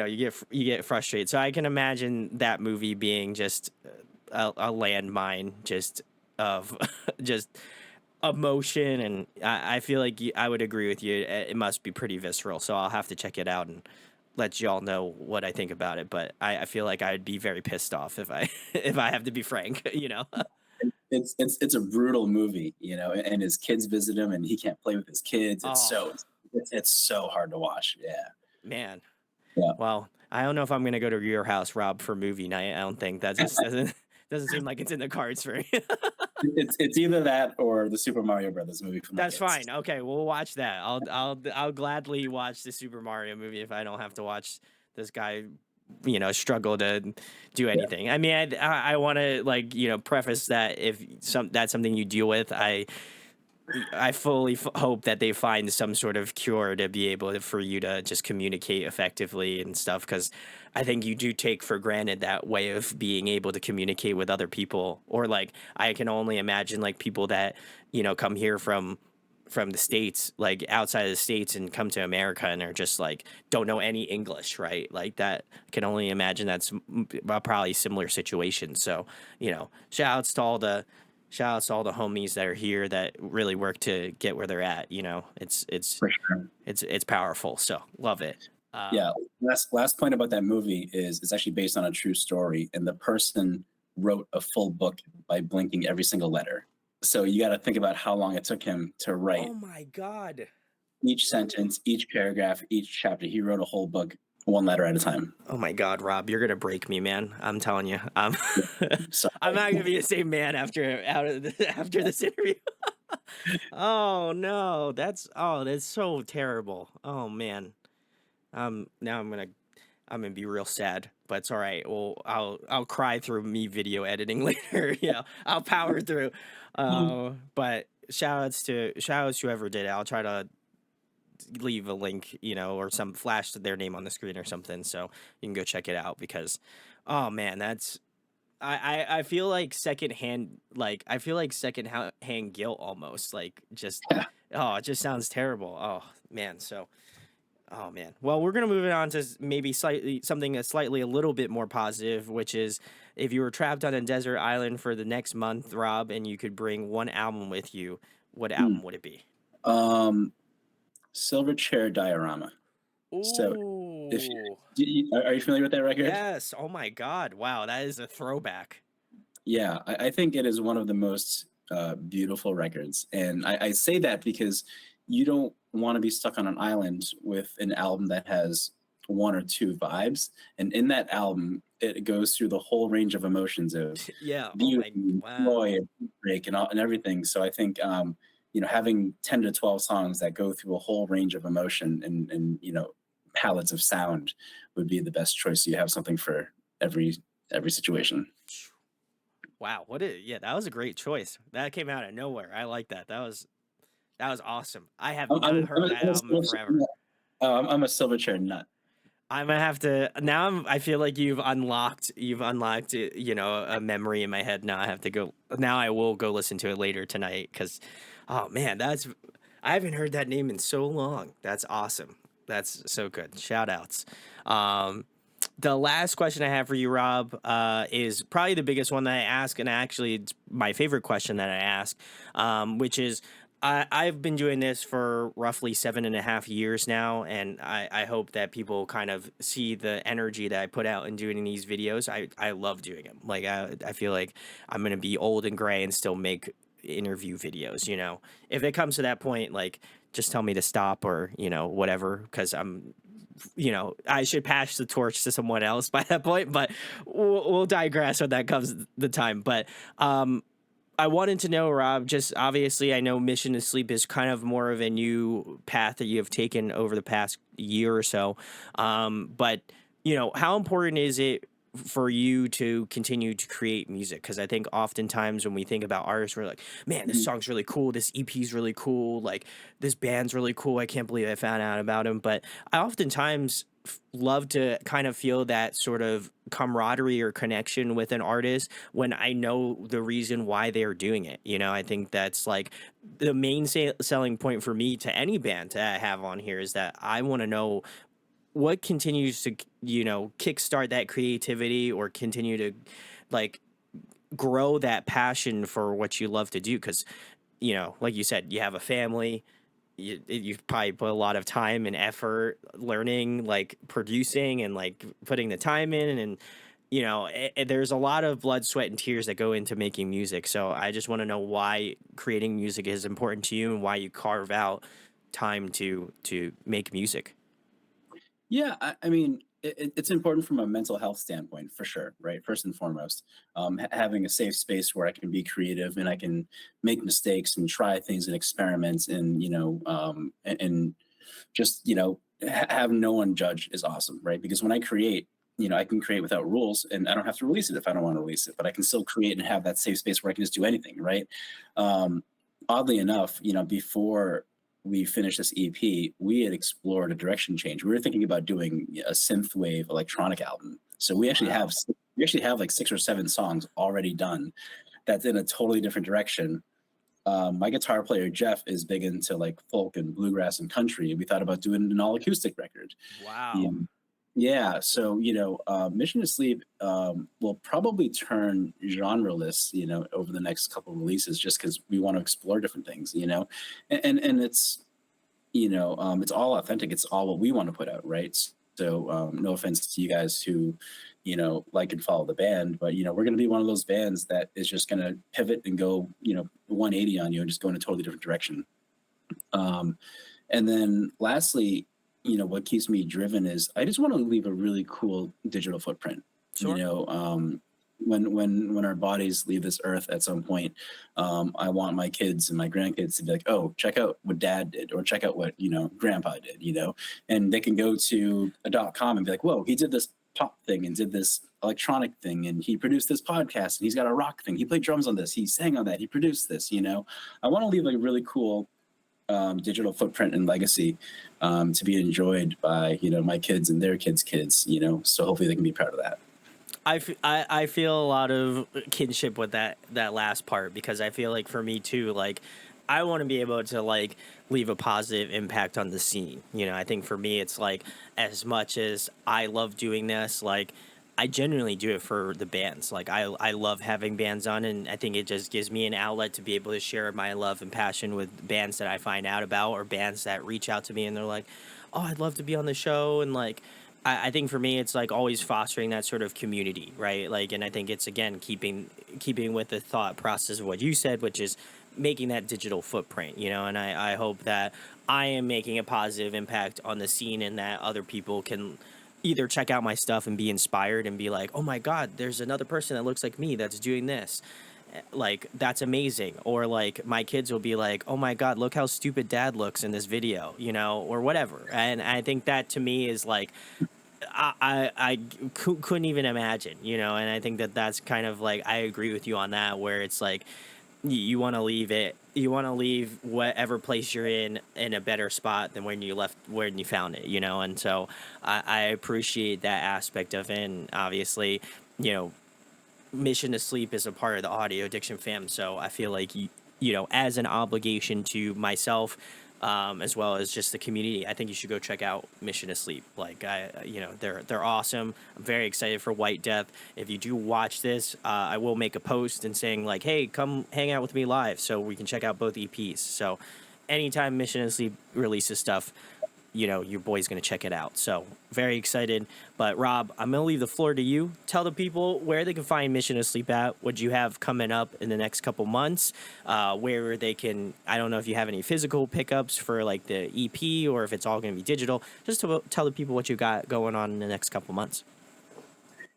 get frustrated. So I can imagine that movie being just a landmine, just of just emotion, and I feel like I would agree with you. It must be pretty visceral, so I'll have to check it out and let y'all know what I think about it. But I feel like I'd be very pissed off if I if I have to be frank. It's a brutal movie, and his kids visit him, and he can't play with his kids. It's Oh so it's so hard to watch. Yeah, man. yeah. Well, I don't know if I'm gonna go to your house, Rob, for movie night. I don't think that just doesn't seem like it's in the cards for me. It's either that or the Super Mario Brothers movie for my That's kids. fine. Okay, we'll watch that. I'll gladly watch the Super Mario movie if I don't have to watch this guy, struggle to do Yeah, anything. I mean, I want to like preface that if that's something you deal with, I fully hope that they find some sort of cure to be able for you to just communicate effectively and stuff. Because I think you do take for granted that way of being able to communicate with other people. Or like I can only imagine like people that come here from the states, like outside of the states, and come to America and are just like don't know any English, right? Like that. I can only imagine that's probably similar situation. So shout outs to all the shout outs to all the homies that are here that really work to get where they're at. It's for sure. it's powerful. So love it. Yeah. Last point about that movie is it's actually based on a true story, and the person wrote a full book by blinking every single letter. So you got to think about how long it took him to write Oh my god. each sentence, each paragraph, each chapter. He wrote a whole book one letter at a time. Oh my god, Rob, you're gonna break me, man. I'm telling you. I'm Sorry. not gonna be the same man after this interview. Oh no, that's so terrible. Oh man. Now I'm gonna be real sad, but it's all right. Well, I'll cry through me video editing later. I'll power through. But shout outs to whoever did it. I'll try to leave a link, or some flash their name on the screen or something, so you can go check it out. Because, oh man, that's I feel like secondhand guilt almost, like just Yeah. it just sounds terrible. Oh man, so. Oh man. Well, we're gonna move it on to maybe slightly something that's slightly a little bit more positive, which is if you were trapped on a desert island for the next month, Rob, and you could bring one album with you, what Hmm. album would it be? Um, Silverchair Diorama. So if Ooh, are you familiar with that record? yes. Oh my God. Wow, that is a throwback. Yeah, I think it is one of the most beautiful records, and I say that because you don't want to be stuck on an island with an album that has one or two vibes, and in that album, it goes through the whole range of emotions of Yeah. Oh beauty, my. and joy, Wow. and break, and everything. So I think having 10 to 12 songs that go through a whole range of emotion and palettes of sound would be the best choice. So you have something for every every situation. Wow. Yeah, that was a great choice. That came out of nowhere. I like that. That was awesome. I have I'm, I'm, not a, I'm, heard a, that I'm, a album in Silverchair forever. nut. I'm a Silverchair nut. I'm gonna have to now. I feel like you've unlocked a memory in my head. Now I have to go. Now I will go listen to it later tonight because, oh man, I haven't heard that name in so long. That's awesome. That's so good. Shout outs. Um, the last question I have for you, Rob, is probably the biggest one that I ask, and actually, it's my favorite question that I ask, which is I've been doing this for roughly 7.5 years now, and I hope that people kind of see the energy that I put out in doing these videos. I love doing them. Like, I feel like I'm going to be old and gray and still make interview videos, If it comes to that point, like, just tell me to stop or, whatever, because I'm I should pass the torch to someone else by that point, but we'll digress when that comes the time. But I wanted to know, Rob, just obviously, I know Mission to Sleep is kind of more of a new path that you have taken over the past year or so. But, how important is it for you to continue to create music? Because I think oftentimes when we think about artists, we're like, man, this Mhm. song's really cool. This EP is really cool. Like, this band's really cool. I can't believe I found out about him. But I oftentimes love to kind of feel that sort of camaraderie or connection with an artist when I know the reason why they're doing it. I think that's like the main selling point for me to any band that I have on here is that I want to know what continues to, kickstart that creativity or continue to like grow that passion for what you love to do. Cause, like you said, you have a family, you've probably put a lot of time and effort learning, like producing and like putting the time in. And, there's a lot of blood, sweat, and tears that go into making music. So I just want to know why creating music is important to you and why you carve out time to make music. Yeah, I mean, it's important from a mental health standpoint for sure, right? First and foremost, having a safe space where I can be creative and I can make mistakes and try things and experiments, and and just have no one judge is awesome, right? Because when I create, I can create without rules, and I don't have to release it if I don't want to release it, but I can still create and have that safe space where I can just do anything, right? um, Oddly enough, before we finished this EP, we had explored a direction change. We were thinking about doing a synthwave electronic album. So Wow. we actually have like 6 or 7 songs already done that's in a totally different direction. My guitar player Jeff is big into like folk and bluegrass and country, and we thought about doing an all acoustic record. Wow. You Yeah, so Mission to Sleep will probably turn genreless, over the next couple releases, just because we want to explore different things, and it's all authentic. It's all what we want to put out, right? So no offense to you guys who, like and follow the band, but we're going to be one of those bands that is just going to pivot and go, 180 on you and just go in a totally different direction. Um, and then lastly, what keeps me driven is I just want to leave a really cool digital footprint. You Sure. know, um, when our bodies leave this earth at some point, I want my kids and my grandkids to be like, oh, check out what dad did, or check out what grandpa did. And they can go to a .com and be like, whoa, he did this pop thing and did this electronic thing, and he produced this podcast, and he's got a rock thing. He played drums on this. He sang on that. He produced this. I want to leave a really cool digital footprint and legacy, to be enjoyed by my kids and their kids' kids. So hopefully they can be proud of that. I feel a lot of kinship with that last part because I feel like for me too, like I want to be able to like leave a positive impact on the scene. I think for me it's like as much as I love doing this, like I genuinely do it for the bands. Like I love having bands on, and I think it just gives me an outlet to be able to share my love and passion with bands that I find out about or bands that reach out to me and they're like, "Oh, I'd love to be on the show." And like I think for me it's like always fostering that sort of community, right? Like, and I think it's again keeping with the thought process of what you said, which is making that digital footprint, and I hope that I am making a positive impact on the scene and that other people can either check out my stuff and be inspired and be like, oh my God, there's another person that looks like me that's doing this. Like, that's amazing. Or like my kids will be like, oh my God, look how stupid dad looks in this video, or whatever. And I think that to me is like, couldn't even imagine, and I think that that's kind of like, I agree with you on that, where it's like, you want to leave it, you want to leave whatever place you're in a better spot than when you left, when you found it, and so I appreciate that aspect of it. And obviously, you know, Mission to Sleep is a part of the Audio Addiction fam, so I feel like as an obligation to myself, as well as just the community, I think you should go check out Mission to Sleep. Like they're awesome. I'm very excited for White Death. If you do watch this, I will make a post and saying like, hey, come hang out with me live, so we can check out both EPs. So anytime Mission to Sleep releases stuff, your boy's going to check it out. So very excited. But Rob, I'm going to leave the floor to you. Tell the people where they can find Mission to Sleep at, what you have coming up in the next couple months, where they can, I don't know if you have any physical pickups for like the EP or if it's all going to be digital. Just to tell the people what you got going on in the next couple months.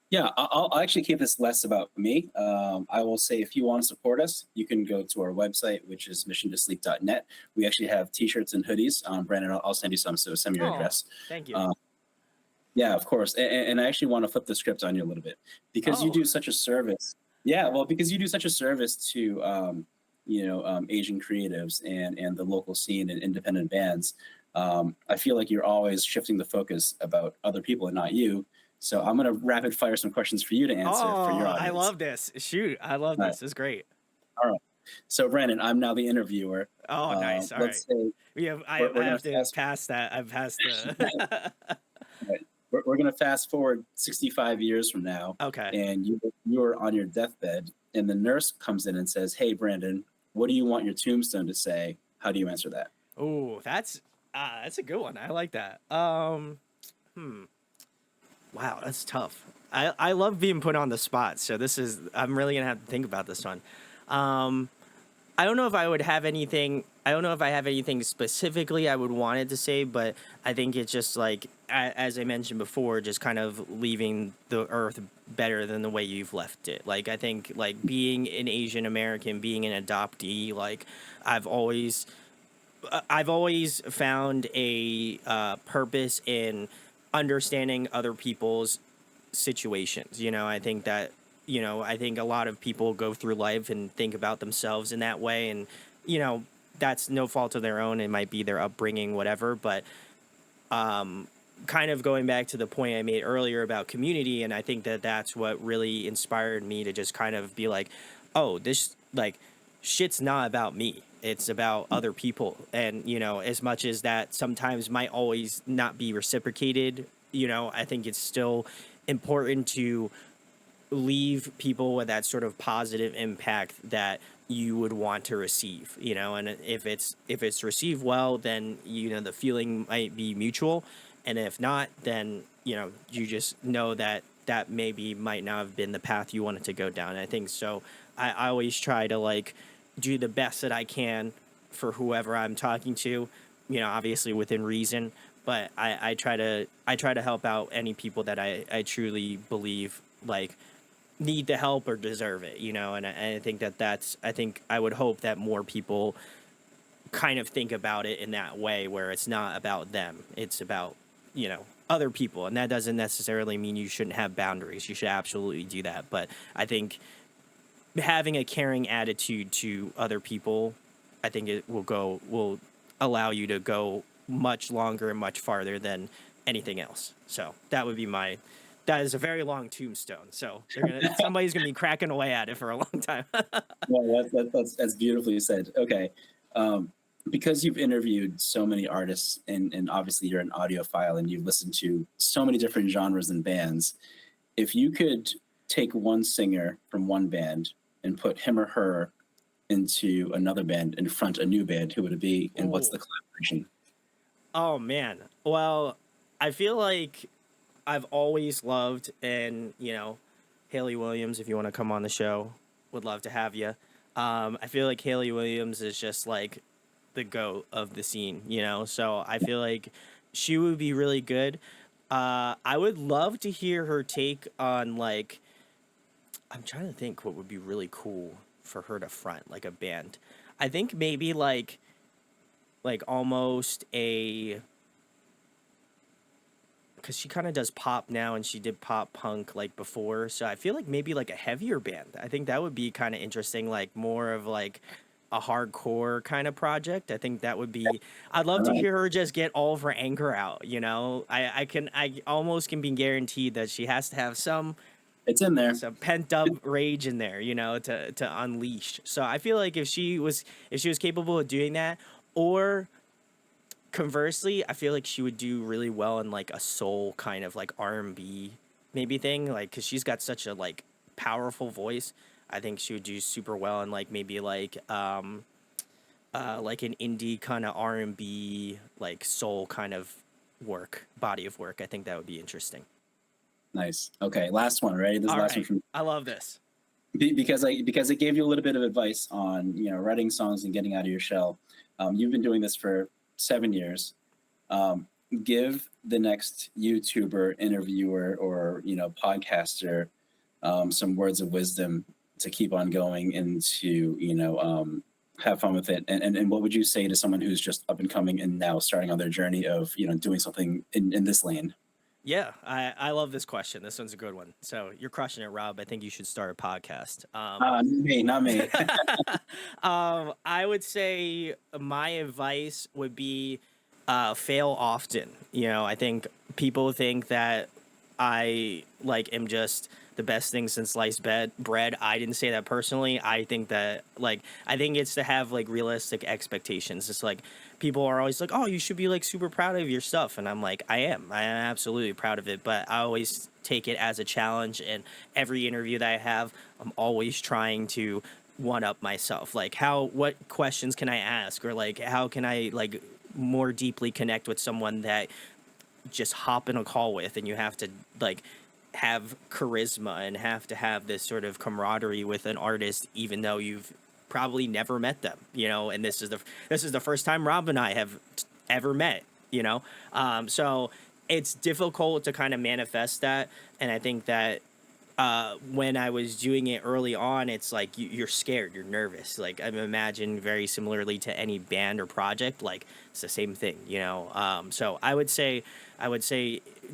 Yeah, I'll actually keep this less about me. I will say if you want to support us, you can go to our website, which is missiontosleep.net. We actually have t-shirts and hoodies. Brandon, I'll send you some, so send me your Oh, address. thank you. Um, yeah, of course. And I actually want to flip the script on you a little bit because you Oh, do such a service. Yeah, well, because you do such a service to Asian creatives and the local scene and independent bands. I feel like you're always shifting the focus about other people and not you. So I'm gonna rapid fire some questions for you to answer for your I audience. love this. Shoot, I love All right. this. It's great. All right. So Brandon, I'm now the interviewer. Oh, nice. All right. Let's say We have. we're I gonna have to fast pass that. I've passed the. right. We're gonna fast forward 65 years from now, Okay. and you're on your deathbed, and the nurse comes in and says, "Hey, Brandon, what do you want your tombstone to say?" How do you answer that? Oh, that's a good one. I like that. Hmm. Wow, that's tough. I love being put on the spot. So this is I'm really gonna have to think about this one. Um, I don't know if I would have anything. I don't know if I have anything specifically I would want it to say, but I think it's just like as I mentioned before, just kind of leaving the earth better than the way you've left it. Like I think like being an Asian American, being an adoptee, like I've always I've always found a purpose in understanding other people's situations. I think that, I think a lot of people go through life and think about themselves in that way. And, you know, that's no fault of their own. It might be their upbringing, whatever. But kind of going back to the point I made earlier about community, and I think that that's what really inspired me to just kind of be like, oh, this like shit's not about me. It's about other people. And, as much as that sometimes might always not be reciprocated, I think it's still important to leave people with that sort of positive impact that you would want to receive, and if it's received well, then the feeling might be mutual, and if not, then you just know that that maybe might not have been the path you wanted to go down. And I think so. I always try to like do the best that I can for whoever I'm talking to, obviously within reason, but I try to help out any people that I truly believe like need the help or deserve it, and I think I think I would hope that more people kind of think about it in that way where it's not about them, it's about, other people. And that doesn't necessarily mean you shouldn't have boundaries. You should absolutely do that. But I think having a caring attitude to other people, I think it will allow you to go much longer and much farther than anything else. So that is a very long tombstone. So somebody's gonna be cracking away at it for a long time. Well, that's beautifully said. Okay. Um, because you've interviewed so many artists and obviously you're an audiophile and you've listened to so many different genres and bands, if you could take one singer from one band and put him or her into another band and front a new band, who would it be and what's Ooh. the collaboration? Oh man. Well, I feel like I've always loved, and Haley Williams, if you want to come on the show, would love to have you. I feel like Haley Williams is just like the goat of the scene, so I feel like she would be really good. I would love to hear her take on like, I'm trying to think what would be really cool for her to front like a band. I think maybe like almost a, because she kind of does pop now and she did pop punk like before, so I feel like maybe like a heavier band. I think that would be kind of interesting, like more of like a hardcore kind of project. I think that would be, I'd love All to right. hear her just get all of her anger out. I almost can be guaranteed that she has to have It's in there. some pent up rage in there, to unleash. So I feel like if she was capable of doing that, or conversely, I feel like she would do really well in like a soul kind of like R&B maybe thing, like because she's got such a like powerful voice. I think she would do super well in like maybe like like an indie kind of R&B, like soul kind of body of work. I think that would be interesting. Nice. Okay, last one. Ready? This is All the last one right. from I love this. because it gave you a little bit of advice on writing songs and getting out of your shell. You've been doing this for 7 years. Um, Give the next YouTuber, interviewer, or podcaster some words of wisdom to keep on going and to have fun with it. And what would you say to someone who's just up and coming and now starting on their journey of doing something in this lane? Yeah, I love this question. This one's a good one. So you're crushing it, Rob. I think you should start a podcast. Not me. I would say my advice would be fail often. I think people think that I like am just the best thing since bread. I didn't say that personally. I think that I think it's to have like realistic expectations. It's like people are always like, "Oh, you should be like super proud of your stuff," and I'm like, "I am. I am absolutely proud of it." But I always take it as a challenge, and every interview that I have, I'm always trying to one up myself. Like, what questions can I ask, or like, how can I like more deeply connect with someone that just hop in a call with, and you have to like have charisma and have to have this sort of camaraderie with an artist even though you've probably never met them, and this is the first time Rob and I have ever met, so it's difficult to kind of manifest that. And I think that when I was doing it early on, it's like you're scared, you're nervous. Like I imagine very similarly to any band or project, like it's the same thing, So I would say,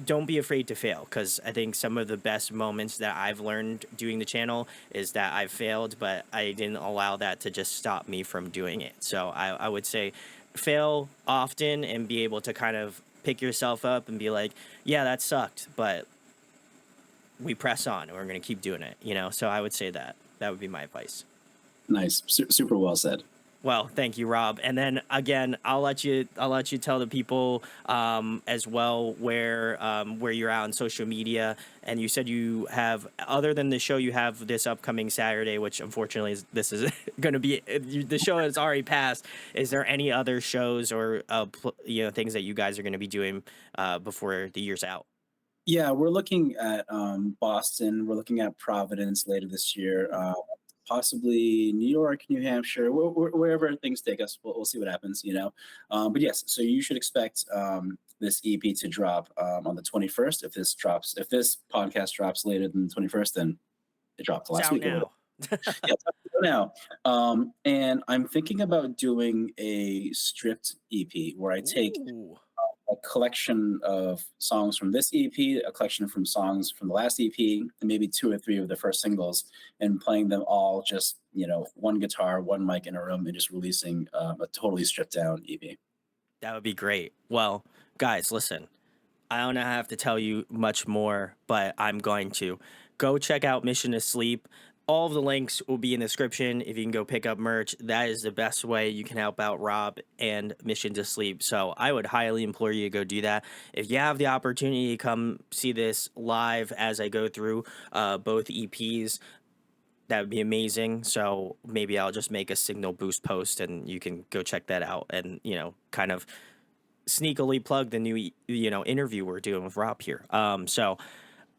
don't be afraid to fail, because I think some of the best moments that I've learned doing the channel is that I've failed, but I didn't allow that to just stop me from doing it. So I would say fail often and be able to kind of pick yourself up and be like, yeah, that sucked, but we press on and we're going to keep doing it, So I would say that would be my advice. Nice. Super well said. Well, thank you, Rob. And then again, I'll let you tell the people as well where you're out on social media. And you said you have, other than the show, you have this upcoming Saturday, which unfortunately this is going to be the show has already passed. Is there any other shows or things that you guys are going to be doing before the year's out? Yeah, we're looking at Boston. We're looking at Providence later this year. Possibly New York, New Hampshire, wherever things take us. We'll see what happens, But yes, so you should expect this EP to drop on the 21st. If this podcast drops later than the 21st, then it dropped It's last out week or whatever. now. Yeah, it's up to you now. And I'm thinking about doing a stripped EP where I take Ooh. a collection of songs from this EP, a collection from songs from the last EP, and maybe two or three of the first singles, and playing them all just, one guitar, one mic in a room, and just releasing a totally stripped down EP. That would be great. Well, guys, listen. I don't have to tell you much more, but I'm going to go check out Mission to Sleep. All of the links will be in the description. If you can go pick up merch, that is the best way you can help out Rob and Mission to Sleep. So I would highly implore you to go do that. If you have the opportunity to come see this live as I go through both EPs, that would be amazing. So maybe I'll just make a Signal Boost post and you can go check that out and, kind of sneakily plug the new interview we're doing with Rob here. So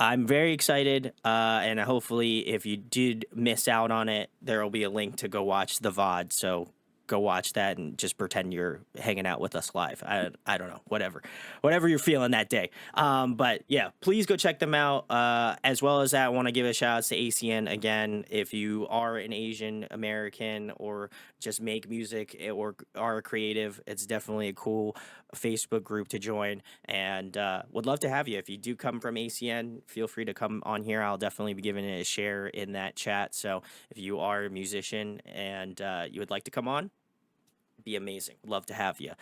I'm very excited, and hopefully, if you did miss out on it, there will be a link to go watch the VOD. So go watch that and just pretend you're hanging out with us live. I don't know, whatever you're feeling that day. But yeah, please go check them out. As well as that, I want to give a shout out to ACN again. If you are an Asian American or just make music or are creative, it's definitely a cool Facebook group to join, and would love to have you. If you do come from ACN, feel free to come on here. I'll definitely be giving it a share in that chat. So if you are a musician and you would like to come on, be amazing. Love to have you.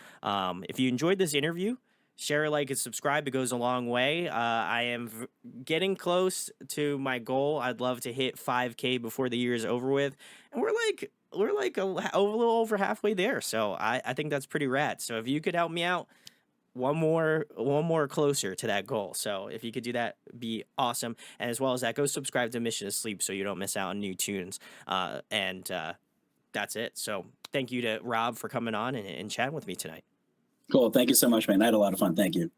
If you enjoyed this interview, share, like, and subscribe. It goes a long way. I am getting close to my goal. I'd love to hit 5K before the year is over with, and we're like a little over halfway there. So I think that's pretty rad. So if you could help me out, one more closer to that goal. So if you could do that, be awesome. And as well as that, go subscribe to Mission to Sleep so you don't miss out on new tunes. And that's it. So thank you to Rob for coming on and chatting with me tonight. Cool. Thank you so much, man. I had a lot of fun. Thank you.